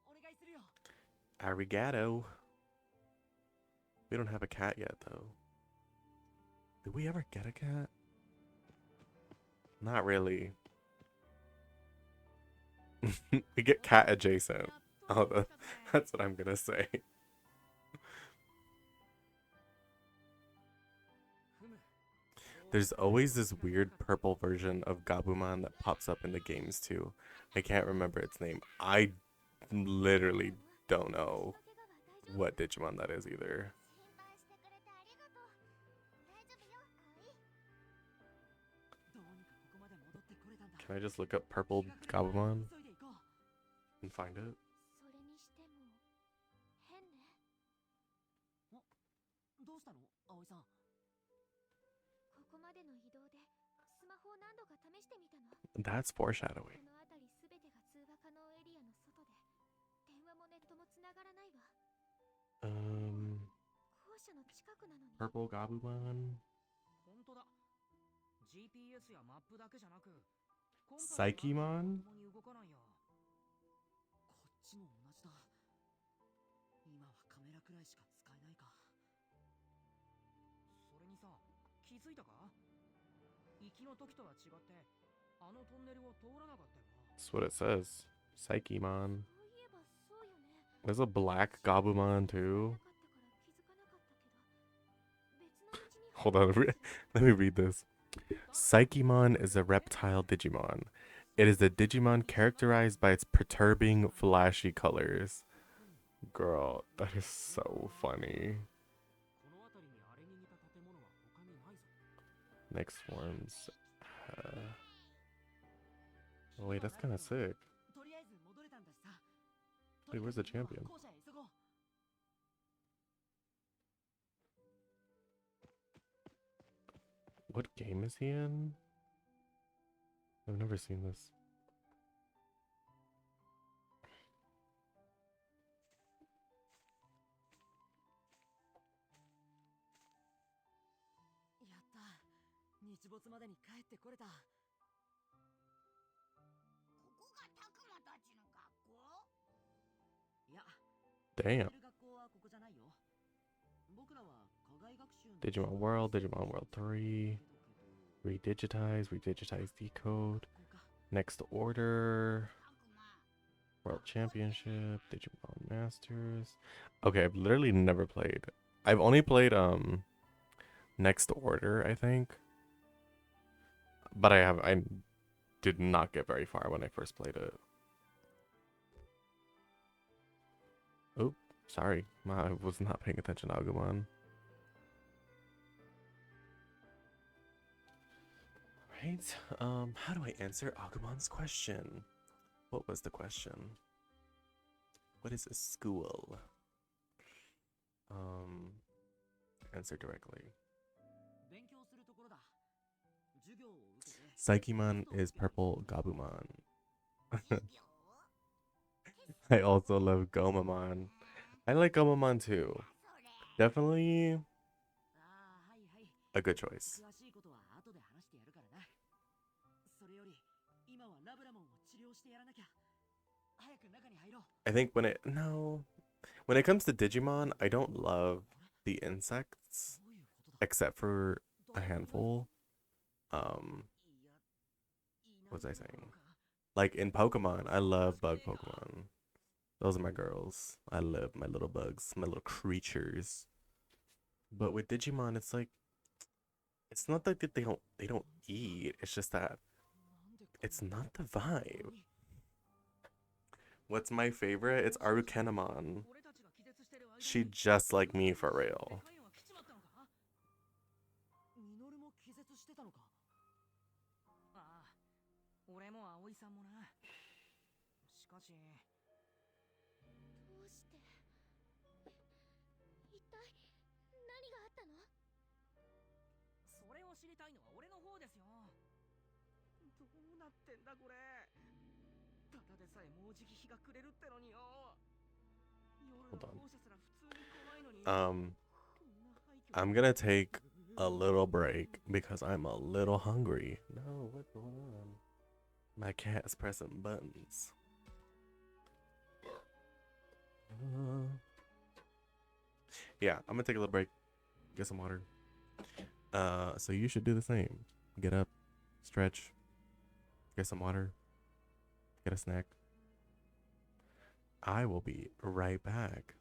お願いするよ。Arigato. We don't have a cat yet, though. Did we ever get a cat? Not really. We get cat adjacent. Oh, that's what I'm gonna say. There's always this weird purple version of Gabumon that pops up in the games too. I can't remember its name. I literally don't know what Digimon that is either. 心配してくれてありがとう。大丈夫よ、葵。どうにかここまで戻ってこれたんだ。 Can I just look up purple Gabumon and find it? それにしても変ね。どうしたの葵さん？ここまでの移動でスマホを何度か試してみたの。 That's こ foreshadowing. の辺りすべてが通話可能エリアの外で電話もネットもつながらないわ。校舎の近くなのに。 Purple Gabumon. 本当だ。GPS やマップだけじゃなく、サイキモン？共に動かないや。こっちも同じだ。今はカメラくらいしか使えないか。それにさ、気づいたか？行きの時とは違って、あのトンネルを通らなかったよな。 That's what it says. Psychemon. そういえばそうよね。 There's a black Gabumon too. なかったから気づかなかったけど、別の道に Hold on, let me read this. Psychemon is a reptile Digimon. It is a Digimon characterized by its perturbing, flashy colors. Girl, that is so funny. この辺りにあれに似た建物は他にないぞ。 Next forms. Oh, wait, that's kind of sick. とりあえず戻れたんだしさ。 Wait, where's the champion? 校舎へ急ごう。 What game is he in? I've never seen this. やった。日没までに帰ってこれた。ここがタクマたちの学校？いや、 Damn. 学校はここじゃないよ。僕らは課外学習の Digimon World, Digimon World 3. Redigitize, decode. Next Order. タクマ。 World Championship, Digimon Masters. Okay, I've literally never played. I've only played Next Order, I think. But I did not get very far when I first played it. Oh, sorry. I was not paying attention to Agumon. Right. How do I answer Agumon's question? What was the question? What is a school? Answer directly. 勉強するところだ。授業を受けて。 Psychemon is purple Gabumon. 授業？ I also love Gomamon. I like Gomamon too. それ。 Definitely ああ、はいはい。 a good choice. 詳しいことは後で話してやるからな。それより、今はラブラモンを治療してやらなきゃ。早く中に入ろう。 I think when it comes to Digimon, I don't love the insects, どういうことだ except for a 誰もいない handful. いや、い What was な I いの saying? か Like in Pokemon, I love bug Pokemon. Those are my girls. I love my little bugs, my little creatures. But with Digimon, it's like it's not like that they don't eat. It's just that なんでこん it's な not the こんな vibe. に What's my favorite? It's Arukenamon. 俺たちが気絶してる間に She just like me for で real. かいのが来ちまったのかミノルも気絶してたのかああ、俺も葵さんもな。しかし、どうして一体何があったの？それを知りたいのは俺の方ですよ。どうなってんだこれ。ただでさえもうじき日が暮れるってのによ。夜の Hold on. 校舎すら普通に怖いのに。 I'm gonna take a little break because I'm a little hungry. No, what's going on? My cat's pressing buttons. Yeah, I'm gonna take a little break, get some water. So you should do the same. Get up, stretch, get some water, get a snack. I will be right back.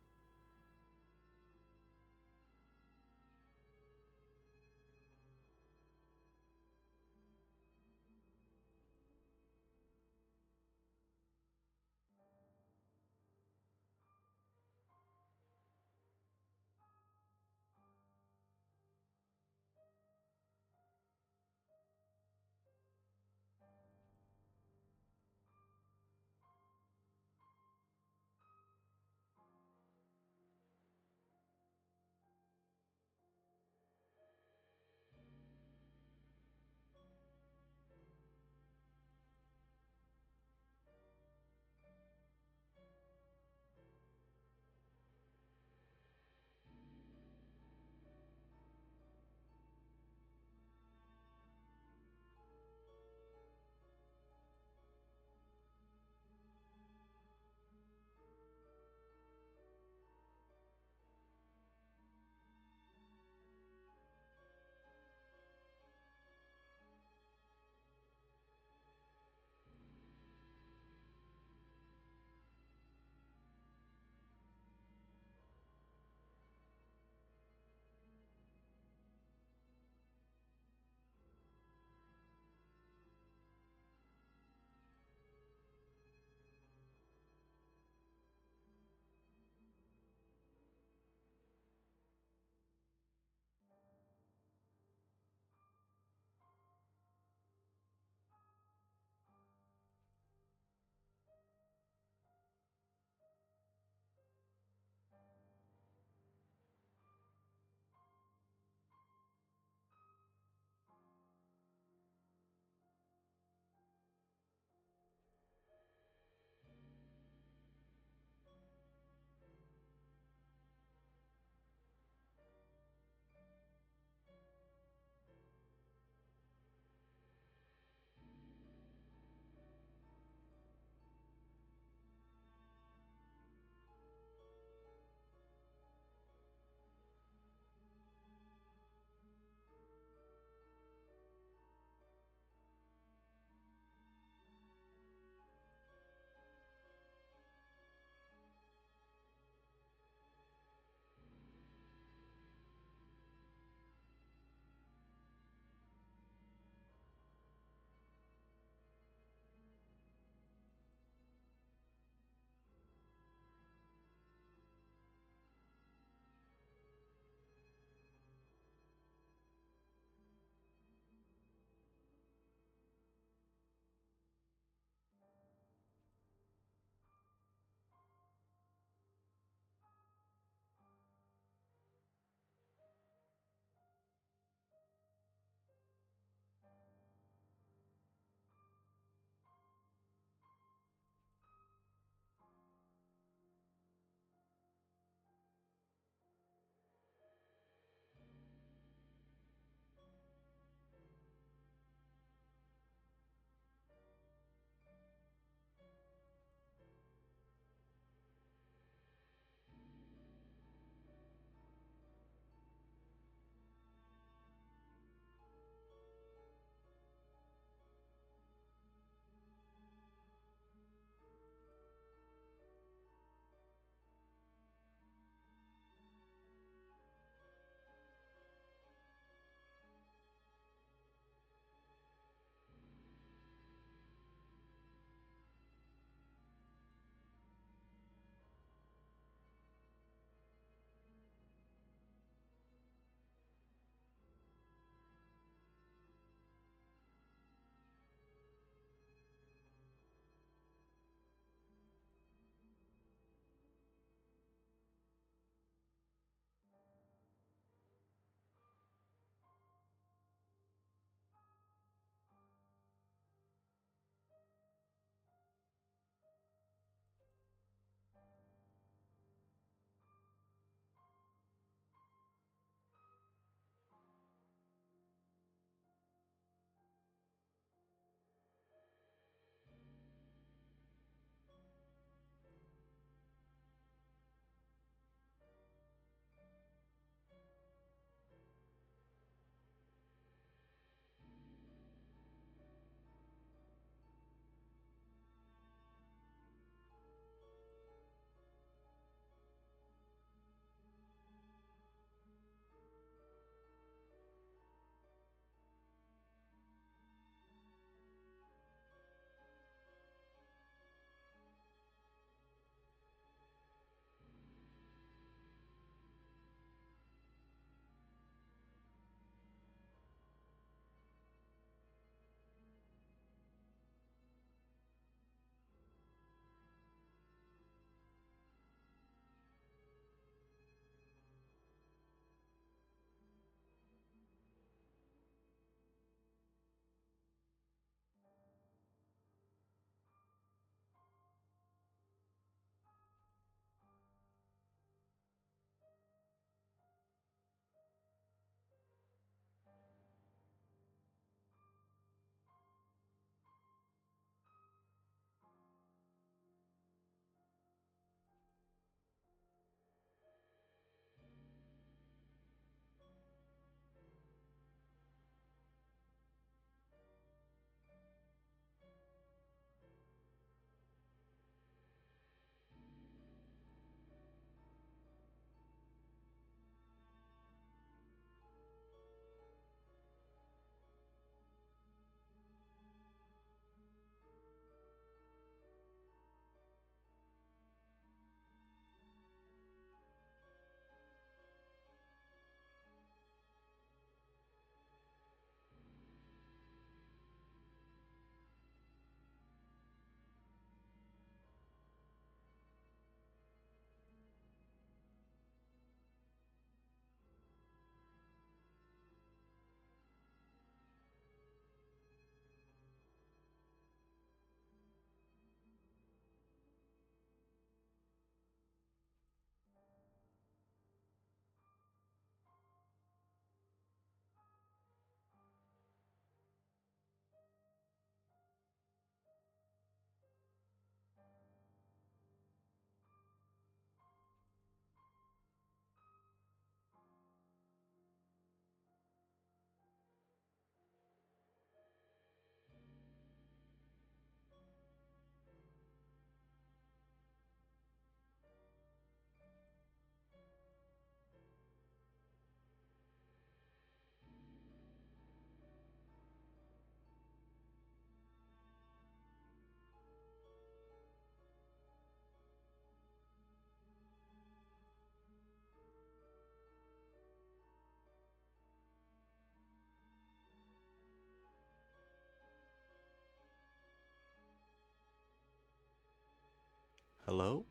Hello?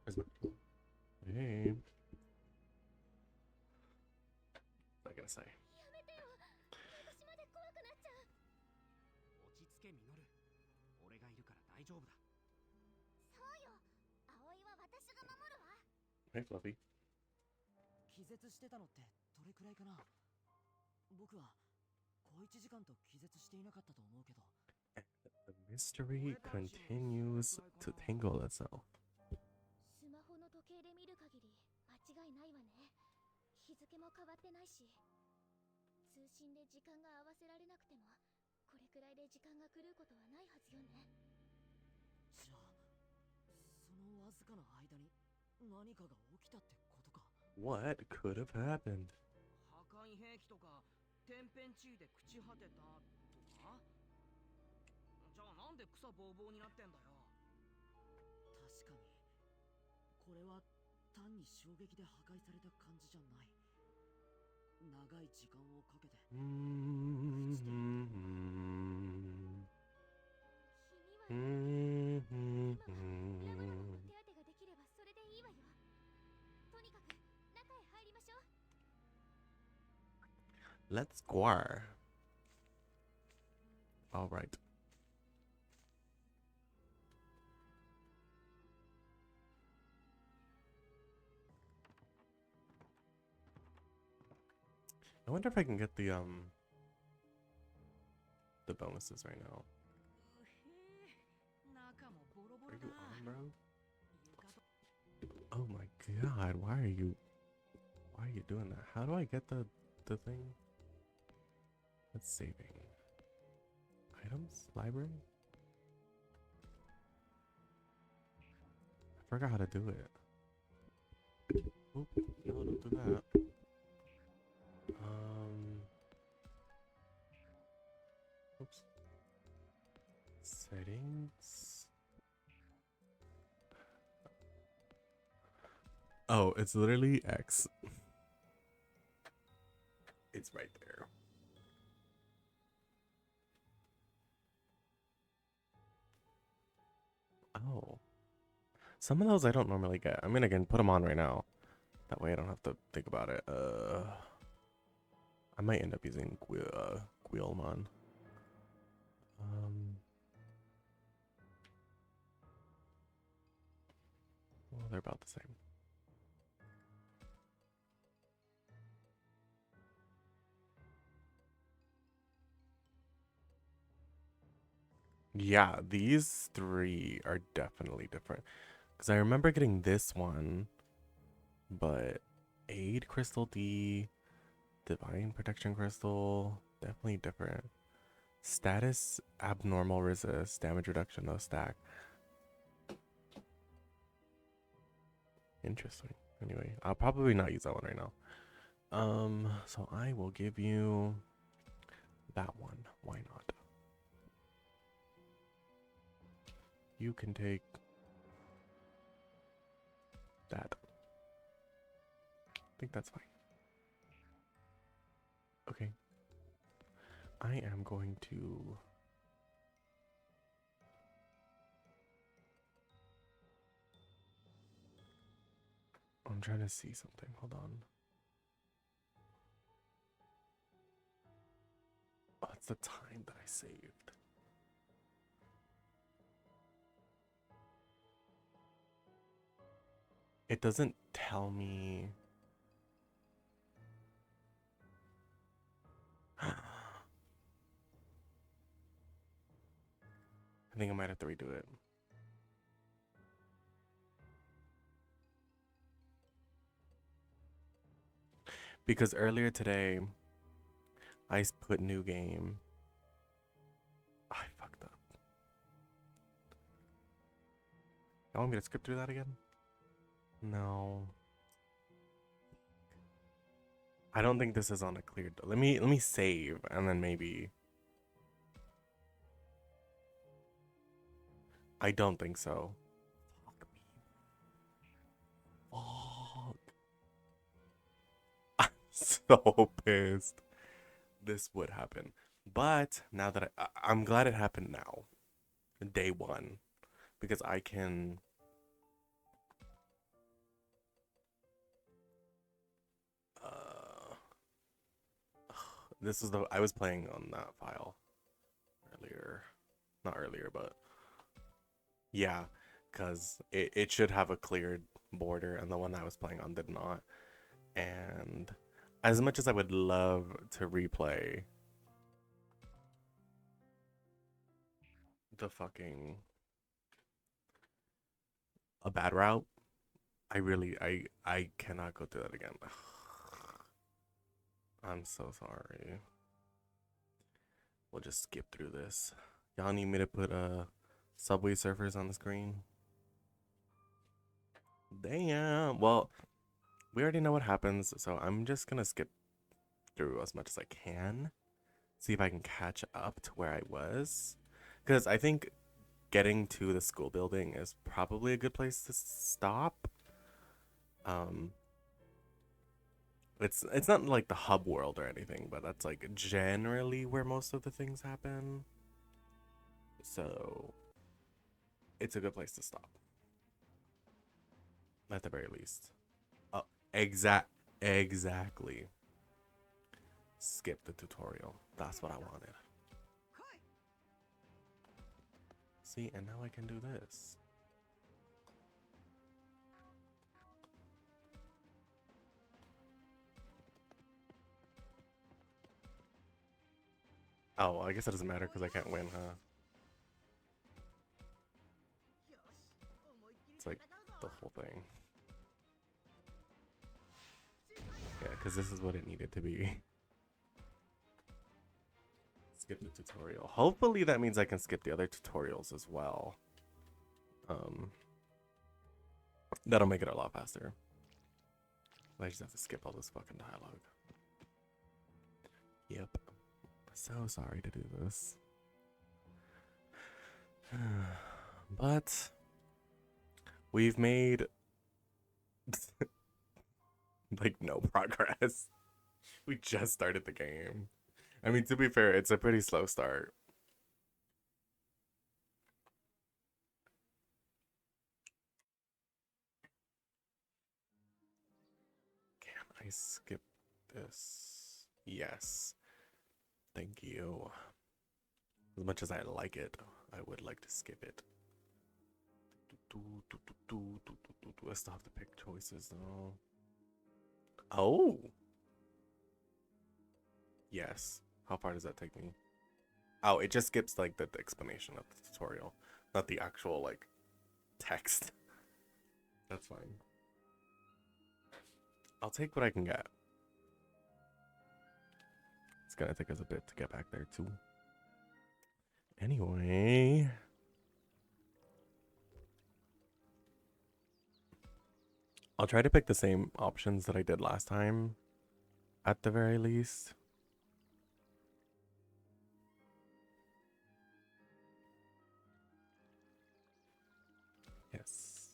Where's my phone? Hey. What am I gonna say? やめてよ。私まで怖くなっちゃう。落ち着けミノル。俺がいるから大丈夫だ。そうよ。葵は私が守るわ。 Hey, Fluffy. 気絶してたのってどれくらいかな。僕は小1時間と気絶していなかったと思うけど。 The mystery continues to tangle itself. スマホの時計で見る限り間違いないわね。日付も変わってないし、通信で時間が合わせられなくてもこれくらいで時間が狂うことはないはずよね。じゃあそのわずかな間に何かが起きたってことか。 What could have happened? 破壊兵器とか天変地異で朽ち果てたとか。じゃあなんで草ぼうぼうになってんだよ。確かにこれは単に衝撃で破壊された感じじゃない。長い時間をかけて。Mm-hmm. 君は今は山の手当てができればそれでいいわよ。とにかく中へ入りましょう。 Let's go. All right. I wonder if I can get the bonuses right now. 中もボロボ Are ロ you だ。 on, bro? 床と Oh my god, why are you doing that? How do I get the thing? That's saving. Items? Library? I forgot how to do it. Oop, no, don't do that. Oops. Settings. Oh, it's literally X. It's right there. Oh. Some of those I don't normally get. I'm gonna again put them on right now. That way I don't have to think about it. I might end up using Guilmon. Well, they're about the same. Yeah, these three are definitely different. Because I remember getting this one, but Aid Crystal D, Divine Protection Crystal, definitely different. Status Abnormal Resist, Damage Reduction, no stack. Interesting. Anyway, I'll probably not use that one right now. So I will give you that one. Why not? You can take that. I think that's fine. Okay. I am going to... I'm trying to see something. Hold on. Oh, it's the time that I saved. It doesn't tell me... I think I might have to redo it. Because earlier today, I put new game. I fucked up. You want me to skip through that again? No. I don't think this is on a clear. Let me save and then maybe. I don't think so. Fuck me. Fuck. I'm so pissed. This would happen. But now that I'm glad it happened now, day one, because I can. Uh, this is the I was playing on that file earlier, not earlier, but yeah, because it should have a cleared border, and the one I was playing on did not. And as much as I would love to replay the fucking a bad route, I cannot go through that again. I'm so sorry. We'll just skip through this. Y'all need me to put Subway Surfers on the screen? Damn. Well, we already know what happens, so I'm just gonna skip through as much as I can. See if I can catch up to where I was. Because I think getting to the school building is probably a good place to stop. Um, it's not like the hub world or anything, but that's like generally where most of the things happen. So it's a good place to stop. At the very least. Oh, exactly. Skip the tutorial. That's what I wanted. See, and now I can do this. Oh, I guess it doesn't matter because I can't win, huh? It's like the whole thing. Yeah, because this is what it needed to be. Skip the tutorial. Hopefully that means I can skip the other tutorials as well. That'll make it a lot faster. I just have to skip all this fucking dialogue. Yep. So sorry to do this. But we've made like no progress. We just started the game. I mean, to be fair, it's a pretty slow start. Can I skip this? Yes. Thank you. As much as I like it, I would like to skip it. I still have to pick choices though. Oh! Yes. How far does that take me? Oh, it just skips like the explanation of the tutorial, not the actual like text. That's fine. I'll take what I can get. It's gonna take us a bit to get back there too. Anyway. I'll try to pick the same options that I did last time, at the very least. Yes.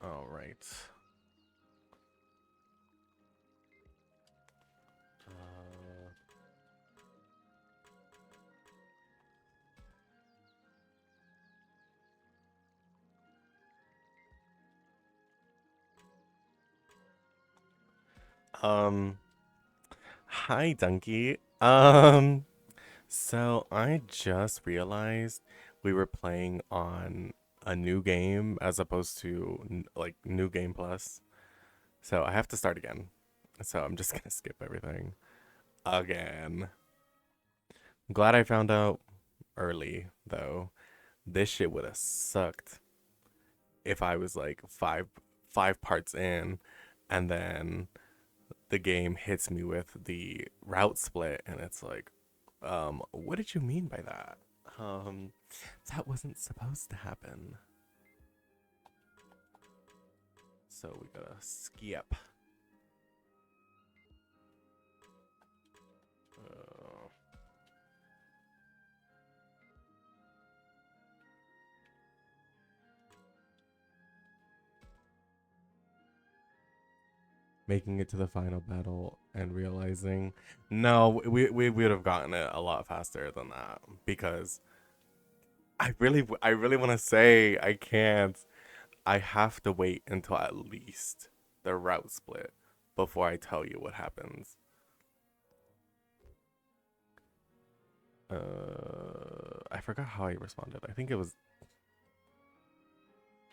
All right. Hi, Donkey. So I just realized we were playing on a new game as opposed to like new game plus. So I have to start again. So I'm just gonna skip everything again. I'm glad I found out early though. This shit would have sucked if I was like five parts in and then the game hits me with the route split and it's like, what did you mean by that? That wasn't supposed to happen. So we gotta skip. Uh, making it to the final battle and realizing, no, we would have gotten it a lot faster than that because I really want to say I can't. I have to wait until at least the route split before I tell you what happens. I forgot how I responded. I think it was.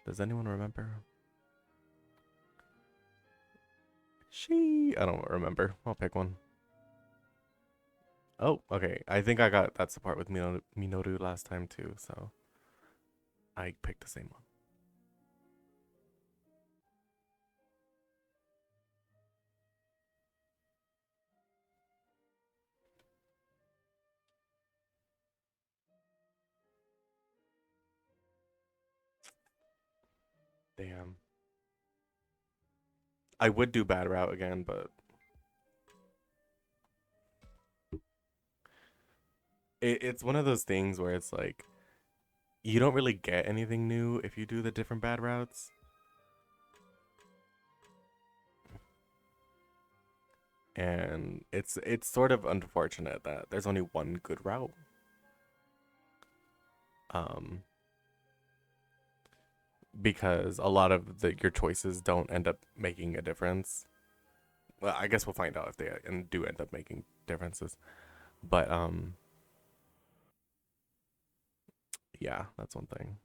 Does anyone remember? I don't remember. I'll pick one. Oh, okay. I think I got that support with Minoru last time too, so I picked the same one. Damn. I would do bad route again, but it's one of those things where it's like you don't really get anything new if you do the different bad routes. And it's sort of unfortunate that there's only one good route. Um because a lot of your choices don't end up making a difference. Well, I guess we'll find out if they do end up making differences. But yeah, that's one thing.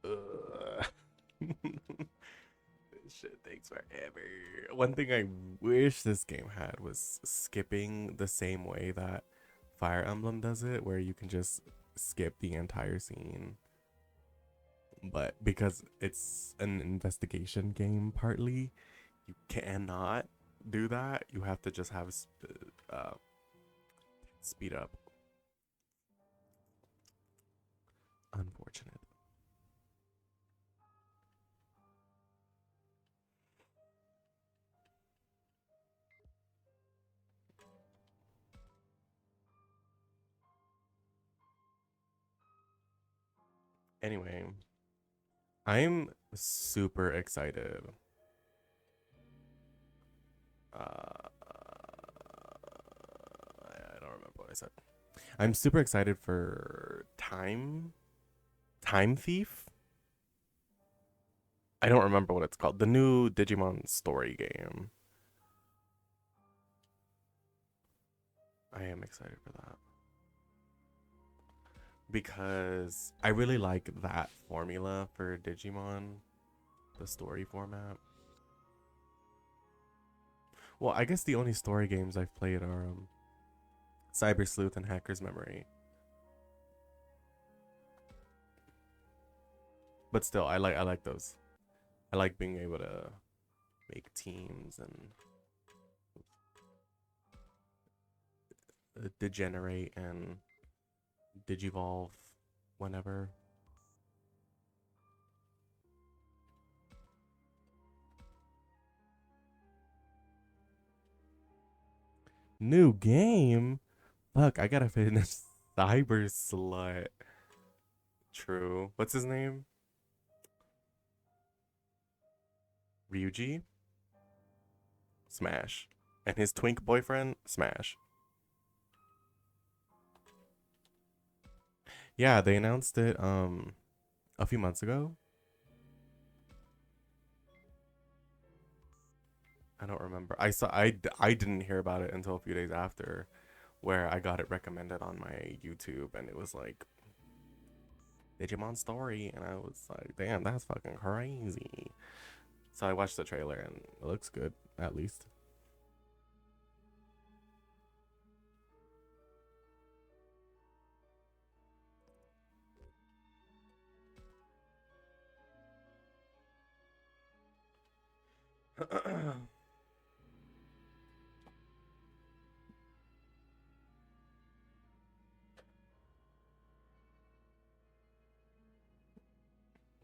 Ugh. This shit takes forever. One thing I wish this game had was skipping the same way that Fire Emblem does it, where you can just skip the entire scene. But because it's an investigation game, partly, you cannot do that. You have to just have uh, speed up. Unfortunate. Anyway, I'm super excited. I don't remember what I said. I'm super excited for Time Thief. I don't remember what it's called. The new Digimon story game. I am excited for that. Because I really like that formula for Digimon, the story format. Well, I guess the only story games I've played are Cyber Sleuth and Hacker's Memory. But still, I like those. I like being able to make teams and degenerate and digivolve whenever. New game? Fuck, I gotta finish Cyber Slut. True. What's his name? Ryuji? Smash. And his twink boyfriend? Smash. Yeah, they announced it a few months ago. I don't remember. I didn't hear about it until a few days after, where I got it recommended on my YouTube, and it was like Digimon story, and I was like, damn, that's fucking crazy. So I watched the trailer, and it looks good, at least.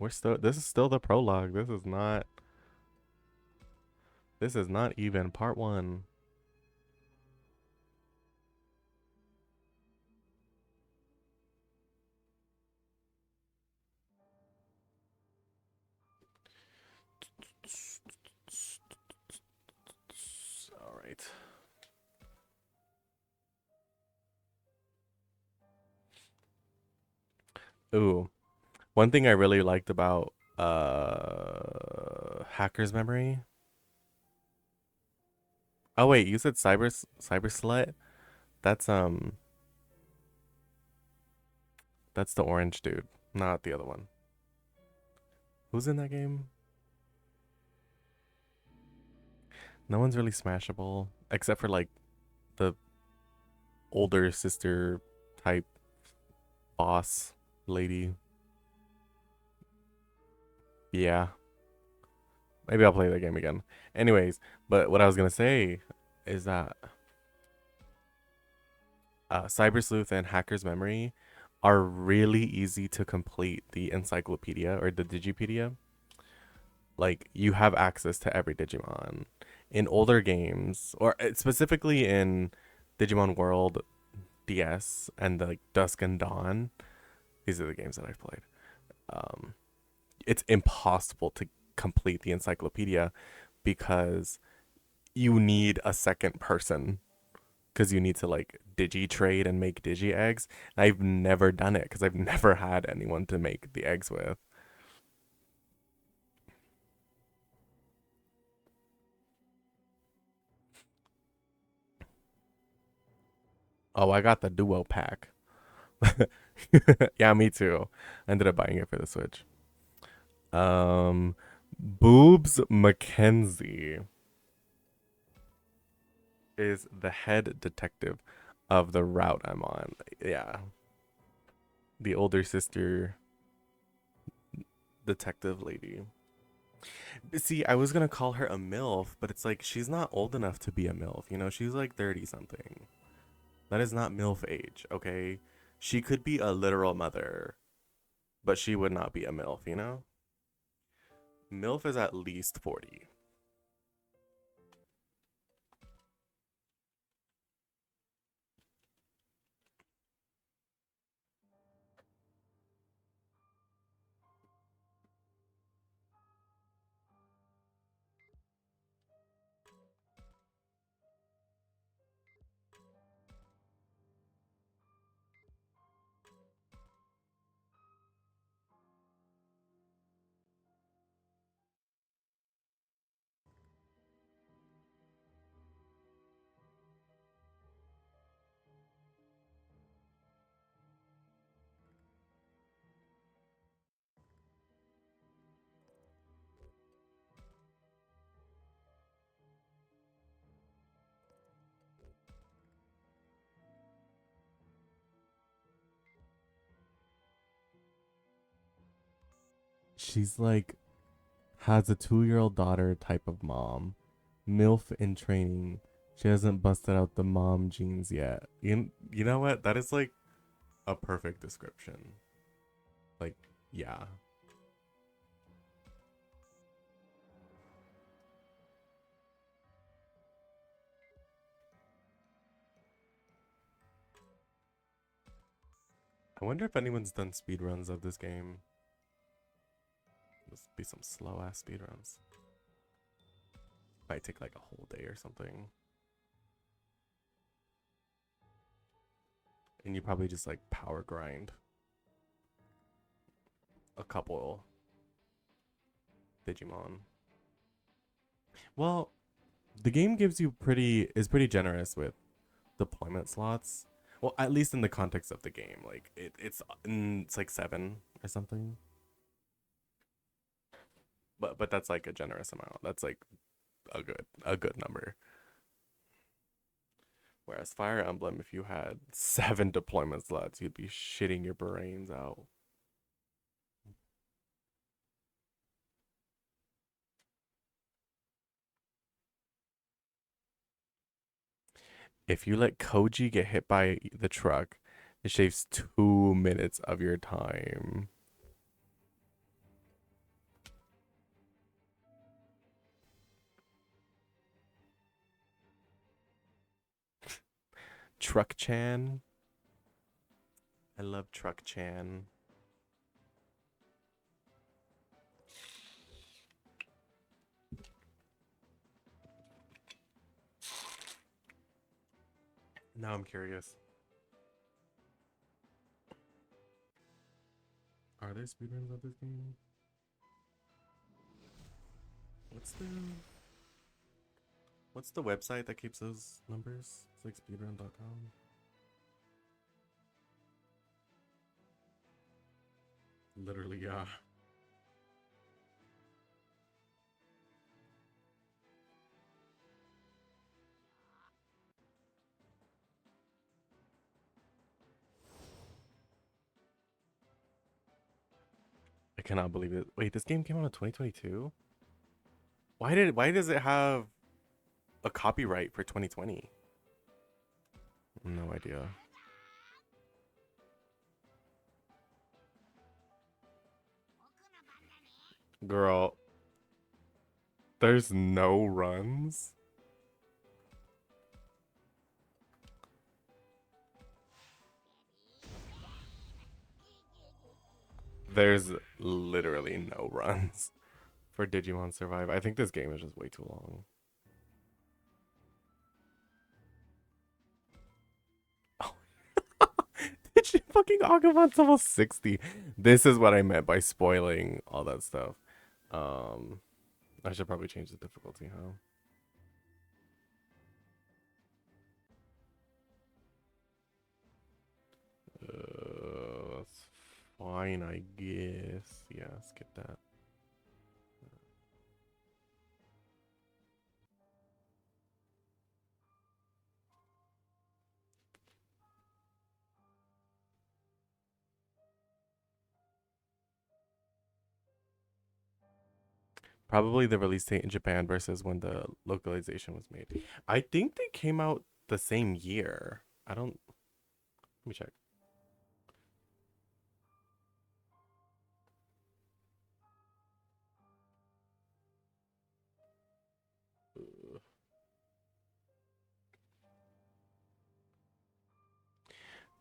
This is still the prologue. This is not even part 1. All right. Ooh, one thing I really liked about Hacker's Memory. Oh wait, you said Cyber Slut? That's that's the orange dude, not the other one. Who's in that game? No one's really smashable except for like the older sister type boss lady. Yeah. Maybe I'll play that game again. Anyways, but what I was gonna say is that Cyber Sleuth and Hacker's Memory are really easy to complete the encyclopedia or the Digipedia. Like you have access to every Digimon. In older games, or specifically in Digimon World DS and like Dusk and Dawn, these are the games that I've played. Um, it's impossible to complete the encyclopedia because you need a second person because you need to like digi trade and make digi eggs. I've never done it because I've never had anyone to make the eggs with. Oh, I got the duo pack. Yeah, me too. I ended up buying it for the Switch. Boobs Mackenzie is the head detective of the route I'm on. Yeah. The older sister detective lady. See, I was gonna call her a MILF, but it's like she's not old enough to be a MILF, you know, she's like 30 something. That is not MILF age, okay? She could be a literal mother, but she would not be a MILF, you know? MILF is at least 40. She's like has a 2-year-old daughter type of mom. MILF in training. She hasn't busted out the mom genes yet. You know what? That is like a perfect description. Like, yeah. I wonder if anyone's done speedruns of this game. Must be some slow ass speedruns. Might take like a whole day or something. And you probably just like power grind a couple Digimon. Well, the game gives you is pretty generous with deployment slots. Well, at least in the context of the game, like it's like 7 or something. But that's like a generous amount. That's like a good number. Whereas Fire Emblem, if you had 7 deployment slots, you'd be shitting your brains out. If you let Koji get hit by the truck, it shaves 2 minutes of your time. Truck Chan. I love Truck Chan. Now I'm curious. Are there speedruns of this game? What's the website that keeps those numbers? It's like speedrun.com. Literally, yeah. I cannot believe it. Wait, this game came out in 2022? Why does it have a copyright for 2020? No idea. Girl, there's no runs. There's literally no runs for Digimon Survive. I think this game is just way too long. Oh. Fucking Agumon's almost 60. This is what I meant by spoiling all that stuff. I should probably change the difficulty, huh? That's fine, I guess. Yeah, skip that. Probably the release date in Japan versus when the localization was made. I think they came out the same year. I don't. Let me check.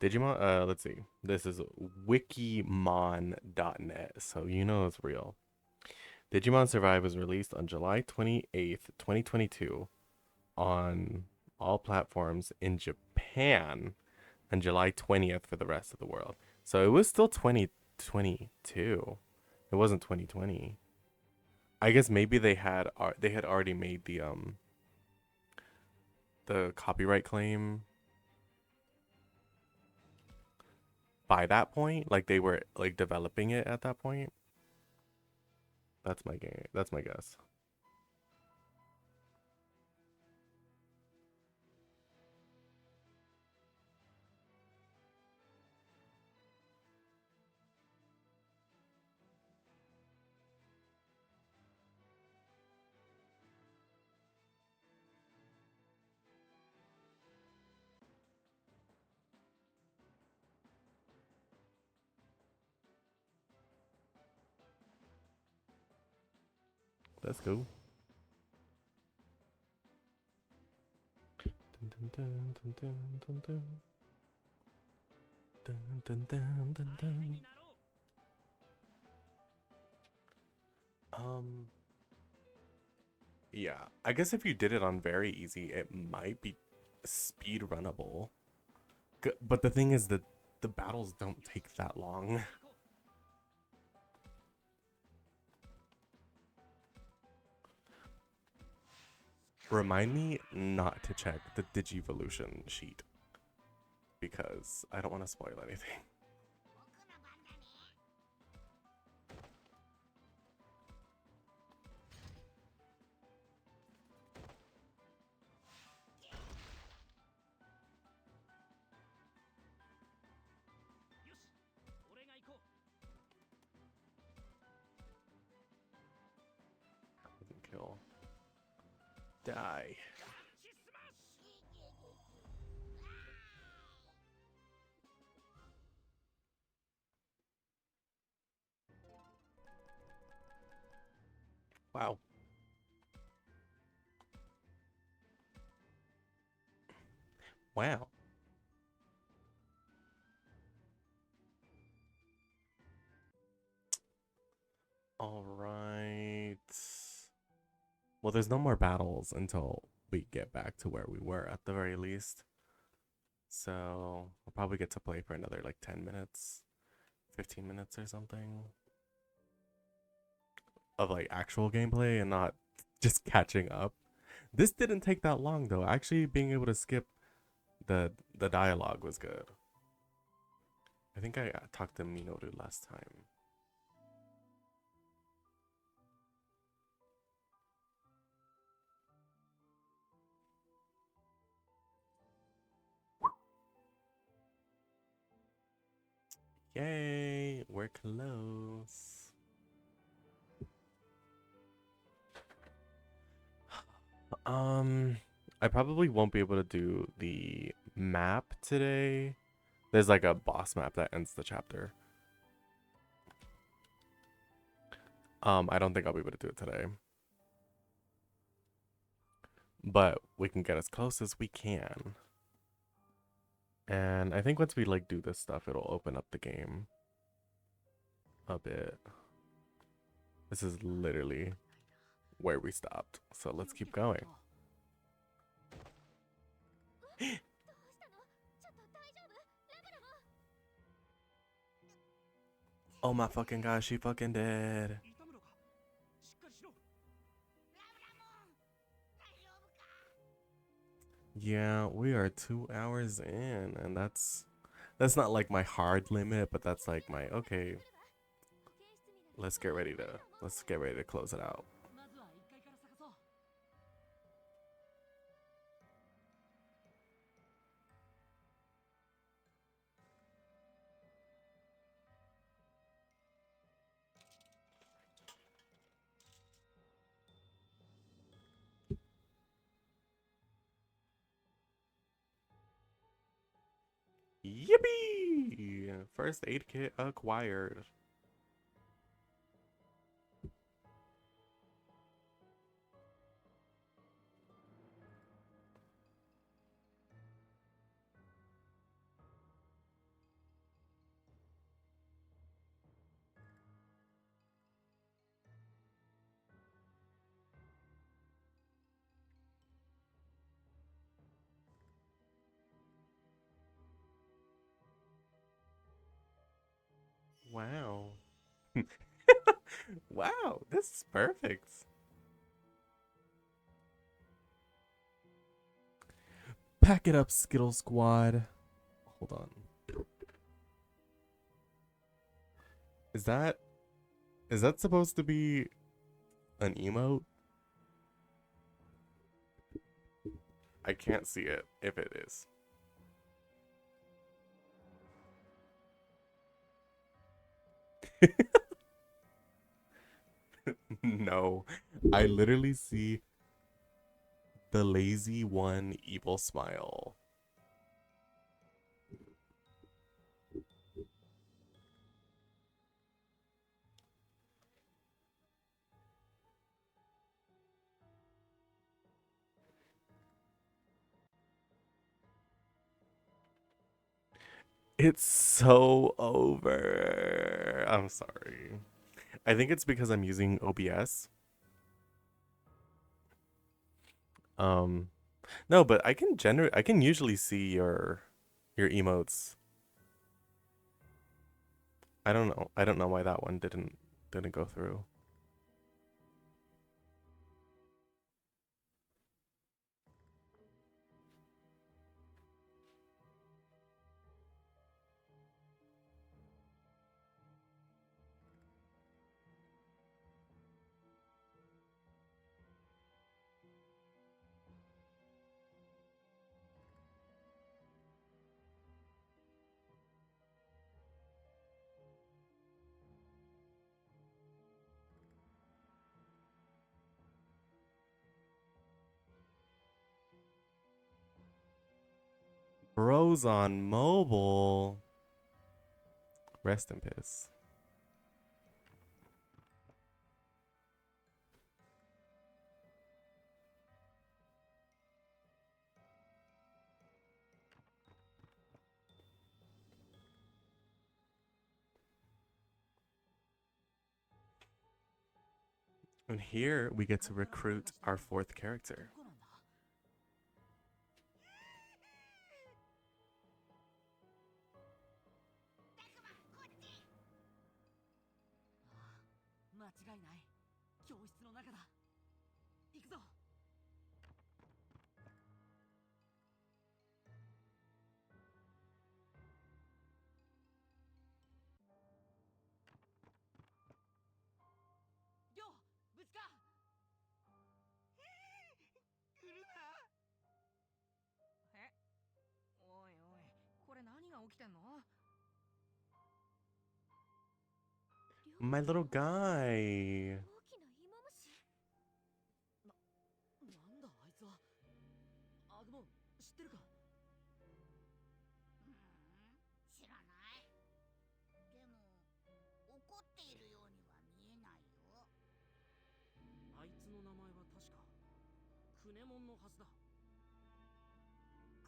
Digimon, let's see. This is wikimon.net, so you know it's real. Digimon Survive was released on July 28th, 2022 on all platforms in Japan and July 20th for the rest of the world. So it was still 2022. It wasn't 2020. I guess maybe they had already made the copyright claim by that point, like they were like developing it at that point. That's my game. That's my guess. Let's go. Dun, dun, dun, dun, dun, dun, dun. Dun, dun, dun, dun, dun. Yeah, I guess if you did it on very easy, it might be speed runnable. But the thing is that the battles don't take that long. Remind me not to check the Digivolution sheet because I don't want to spoil anything. Doesn't kill. Die. Wow. Wow. All right. Well, there's no more battles until we get back to where we were at the very least. So we'll probably get to play for another like 10 minutes, 15 minutes or something of like actual gameplay and not just catching up. This didn't take that long though. Actually being able to skip the dialogue was good. I think I talked to Minoru last time. Yay, we're close. I probably won't be able to do the map today. There's like a boss map that ends the chapter. I don't think I'll be able to do it today. But we can get as close as we can. And I think once we like do this stuff, it'll open up the game a bit. This is literally where we stopped. So let's keep going. Oh my fucking gosh, she fucking dead. Yeah, we are 2 hours in, and that's not like my hard limit, but that's like my okay. Let's get ready to close it out. Yippee! First aid kit acquired. Wow. Wow, this is perfect. Pack it up, Skittle Squad. Hold on. Is that supposed to be an emote? I can't see it if it is. No, I literally see the lazy one evil smile. It's so over. I'm sorry. I think it's because I'm using OBS. Um, no, but I can usually see your emotes. I don't know. I don't know why that one didn't go through. Bros on mobile. Rest in piss. And here we get to recruit our fourth character. どこなんだ？ああ、間違いない。教室の中だ。行くぞ。りょう、ぶつか。来るな。え、おいおい、これ何が起きてんの？ My little guy. 大きな芋虫。なんだあいつは。アグモン、知ってるか？知らない。でも怒っているようには見えないよ。あいつの名前は確かクネモンのはずだ。ク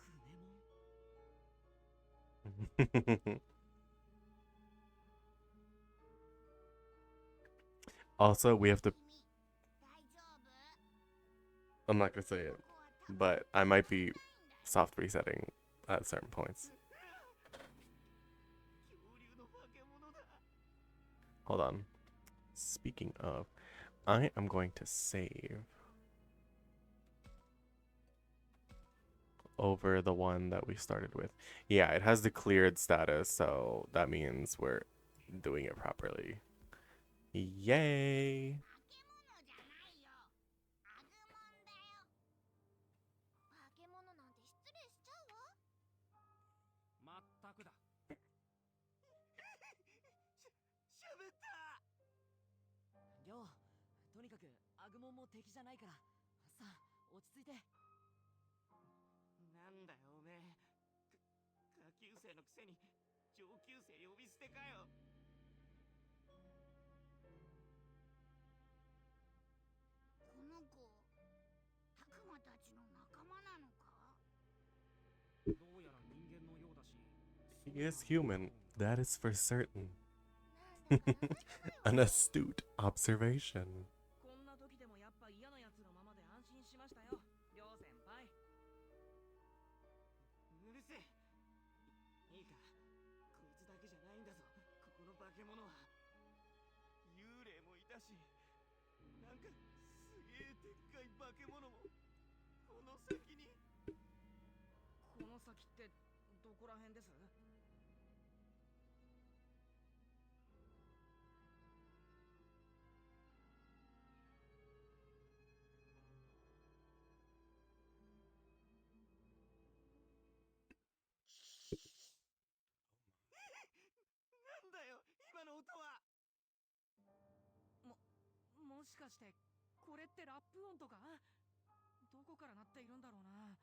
ネモン？ Also, we have to. 大丈夫？ I'm not gonna say it, but I might be soft resetting at certain points. 恐竜の化け物だ。 Hold on. Speaking of, I am going to save over the one that we started with. Yeah, it has the cleared status, so that means we're doing it properly. Yay! 化け物じゃないよ。アグモンだよ。化け物なんて失礼しちゃうわ。まったくだ。しゃべった。りょう、とにかくアグモンも敵じゃないから、さあ落ち着いて。なんだよおめえ。下級生のくせに上級生呼び捨てかよ。この子、悪魔たちの仲間なのか？どうやら人間のようだし。 He is human, that is for certain. なんだか面白いわ。 An astute observation. こんな時でもやっぱ嫌な奴のままで安心しましたよ、りょう先輩。うるせえ。いいか、こいつだけじゃないんだぞ、ここの化け物は。幽霊もいたし、なんかすげえでっかい化け物もこの先に。この先ってどこら辺です？なんだよ今の音は。もしかしてこれってラップ音とか？どこから鳴っているんだろうな。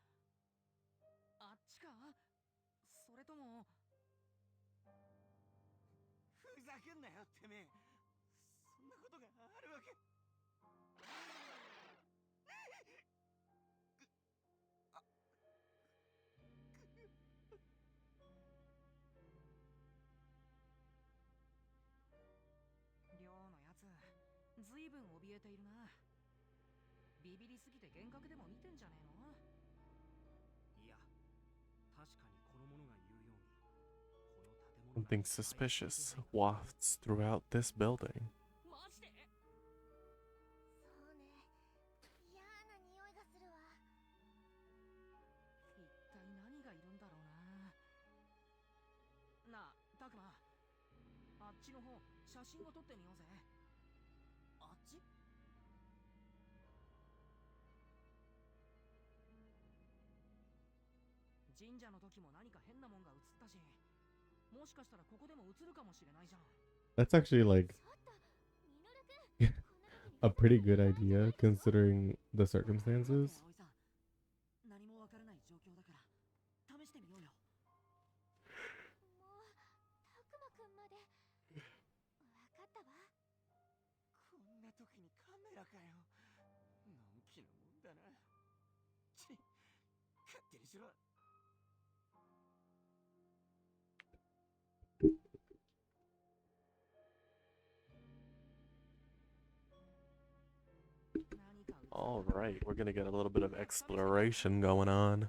あっちか？それとも。ふざけんなよてめえ。そんなことがあるわけ。りょうのやつ、ずいぶん怯えているな。ビビりすぎて幻覚でも見てんじゃねえの？いや、確かにこの者が言うように、この建物が Something suspicious wafts throughout this building. マジで？そうね。嫌な匂いがするわ。一体何がいるんだろうな。なあ、タクマ、あっちの方、写真を撮ってみようぜ。あっち？神社の時も何か変なもんが映ったし、もしかしたらここでも映るかもしれないじゃん。 That's actually like ちょっと、ミノル君。こんな時に a pretty good idea considering the circumstances. 葵さん、何もわからない状況だから試してみようよ。もう、たくまくんまで。わかったわ。こんな時にカメラかよ。のんきなもんだな。ち、勝手にしろ。All right, we're gonna get a little bit of exploration going on.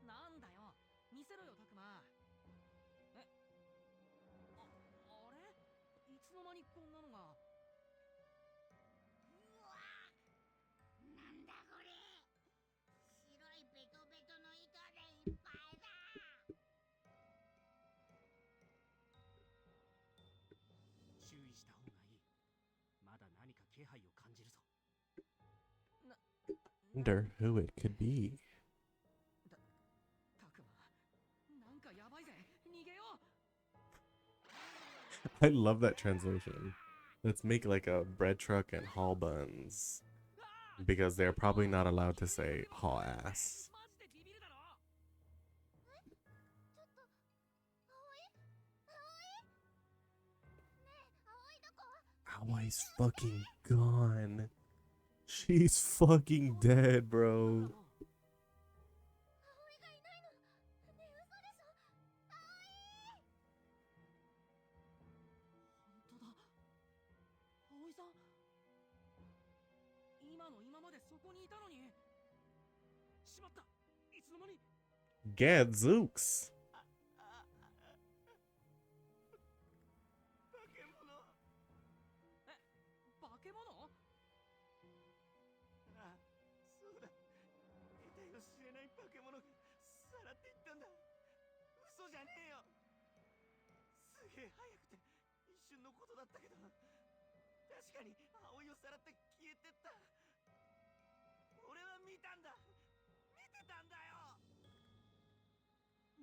なんだよ、見せろよ、タクマ。え、あれ、いつの間にこんなのが。うわ、なんだこれ。白いベトベトの糸でいっぱいだ。注意した方がいい。まだ何か気配を感じるぞ。Wonder who it could be. タクマ、なんかやばいぜ。逃げよう。 I love that translation. Let's make like a bread truck and haul buns. Because they're probably not allowed to say haul ass. マジでビビるだろ。ちょっと、葵ねえ、葵どこ？ Awai's fucking gone. She's fucking dead, bro. 葵がいないの。ねえ、嘘でしょ。葵。本当だ。葵さん。今の今までそこにいたのに。しまった。いつの間に。Gadzooks. 化け物。え、化け物？ああ、そうだ。得体の知れない化け物がさらっていったんだ。嘘じゃねえよ。すげえ早くて一瞬のことだったけど、確かに葵をさらって消えてった。俺は見たんだ。見てたんだよ。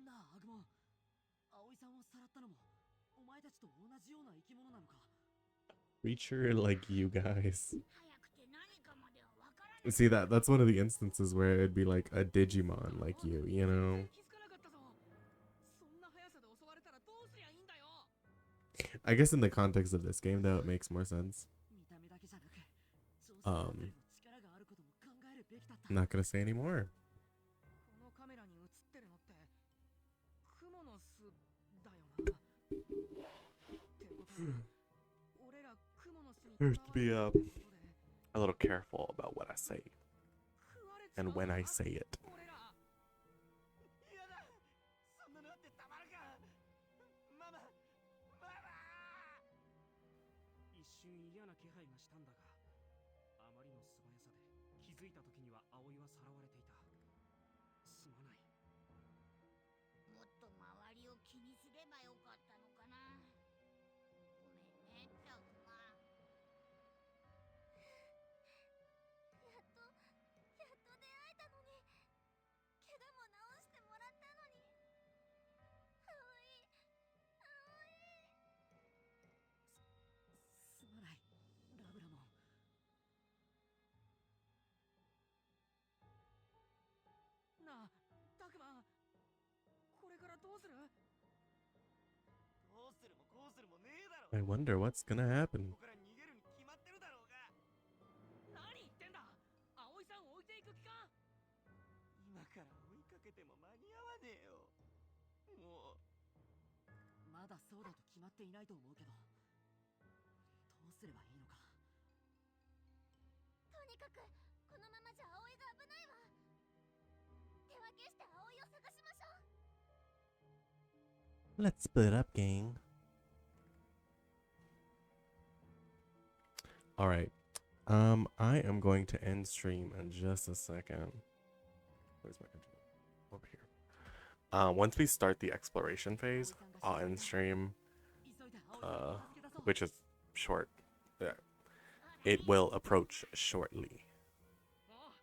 なあ、アグモン。葵さんをさらったのもお前たちと同じような生き物なのか？ Creature like you guys. 早くて何かまではわからない。 See that's one of the instances where it'd be like a Digimon like you know? 気づかなかったぞ。そんな速さで襲われたらどうすりゃいいんだよ。 I guess in the context of this game though, it makes more sense. 見た目だけじゃなく、調子の力があることも考えるべきだった。 I'm not gonna say anymore. このカメラに映ってるのって雲の巣だよな。ってことは、俺ら雲の巣に There's to be 食われてるってことで A little careful about what I say 食われちま and う when の I か？ say it. 俺ら。嫌だ。そんなのあってたまるか。ママ、ママ。一瞬嫌な気配がしたんだが、あまりの素早さで気づいた時には葵はさらわれていた。すまない。もっと周りを気にすればよかったのかな。ごめんね、タクマ。やっと出会えたのに。怪我も治してもらったのに。葵。すまない、ラブラモン。なあ、タクマ、これからどうする？どうするもこうするもねえだろ。 I wonder what's gonna happen. ここから逃げるに決まってるだろうが。何言ってんだ。葵さん置いていく気か？今から追いかけても間に合わねえよ。もうまだそうだと決まっていないと思うけど、どうすればいいのか。とにかくこのままじゃ葵が危ないわ。手分けして葵を探しましょう。 Let's split up, gang. All right. I am going to end stream in just a second. Where's my internet? Over here. Once we start the exploration phase, I'll end stream. Which is short. Yeah. It will approach shortly. ああ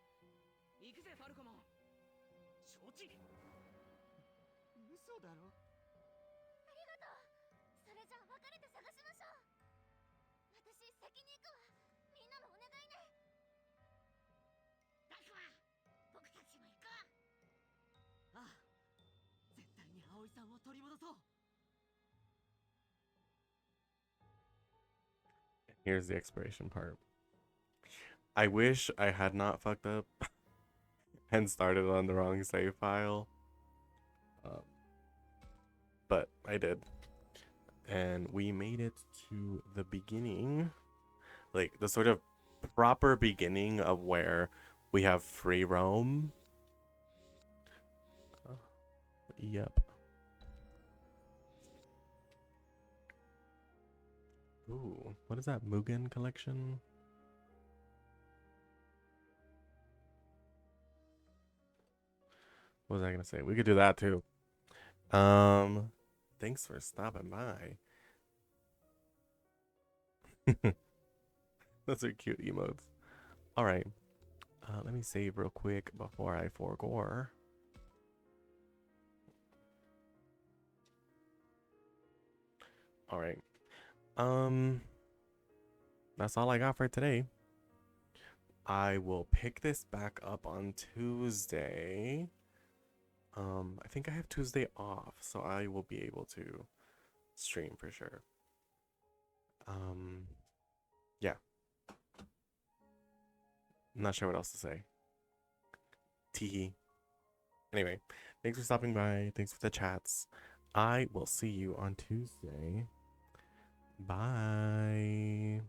行くぜファルコモン承知嘘だろ。ありがとう。それじゃあ別れて探しましょう。私先に行くわ。みんなのお願いね。ダクワ、僕たちも行こう。ああ絶対に葵さんを取り戻そう Here's the expiration part. I wish I had not fucked up and started on the wrong save file. But I did. And we made it to the beginning. Like, the sort of proper beginning of where we have free roam. Yep. Ooh, what is that? Mugen collection? What was I gonna say? We could do that too. Thanks for stopping by. Those are cute emotes. All right. Let me save real quick before I forgore. All right. That's all I got for today. I will pick this back up on Tuesday. I think I have Tuesday off, so I will be able to stream for sure. Yeah. I'm not sure what else to say. Teehee. Anyway, thanks for stopping by. Thanks for the chats. I will see you on Tuesday. Bye.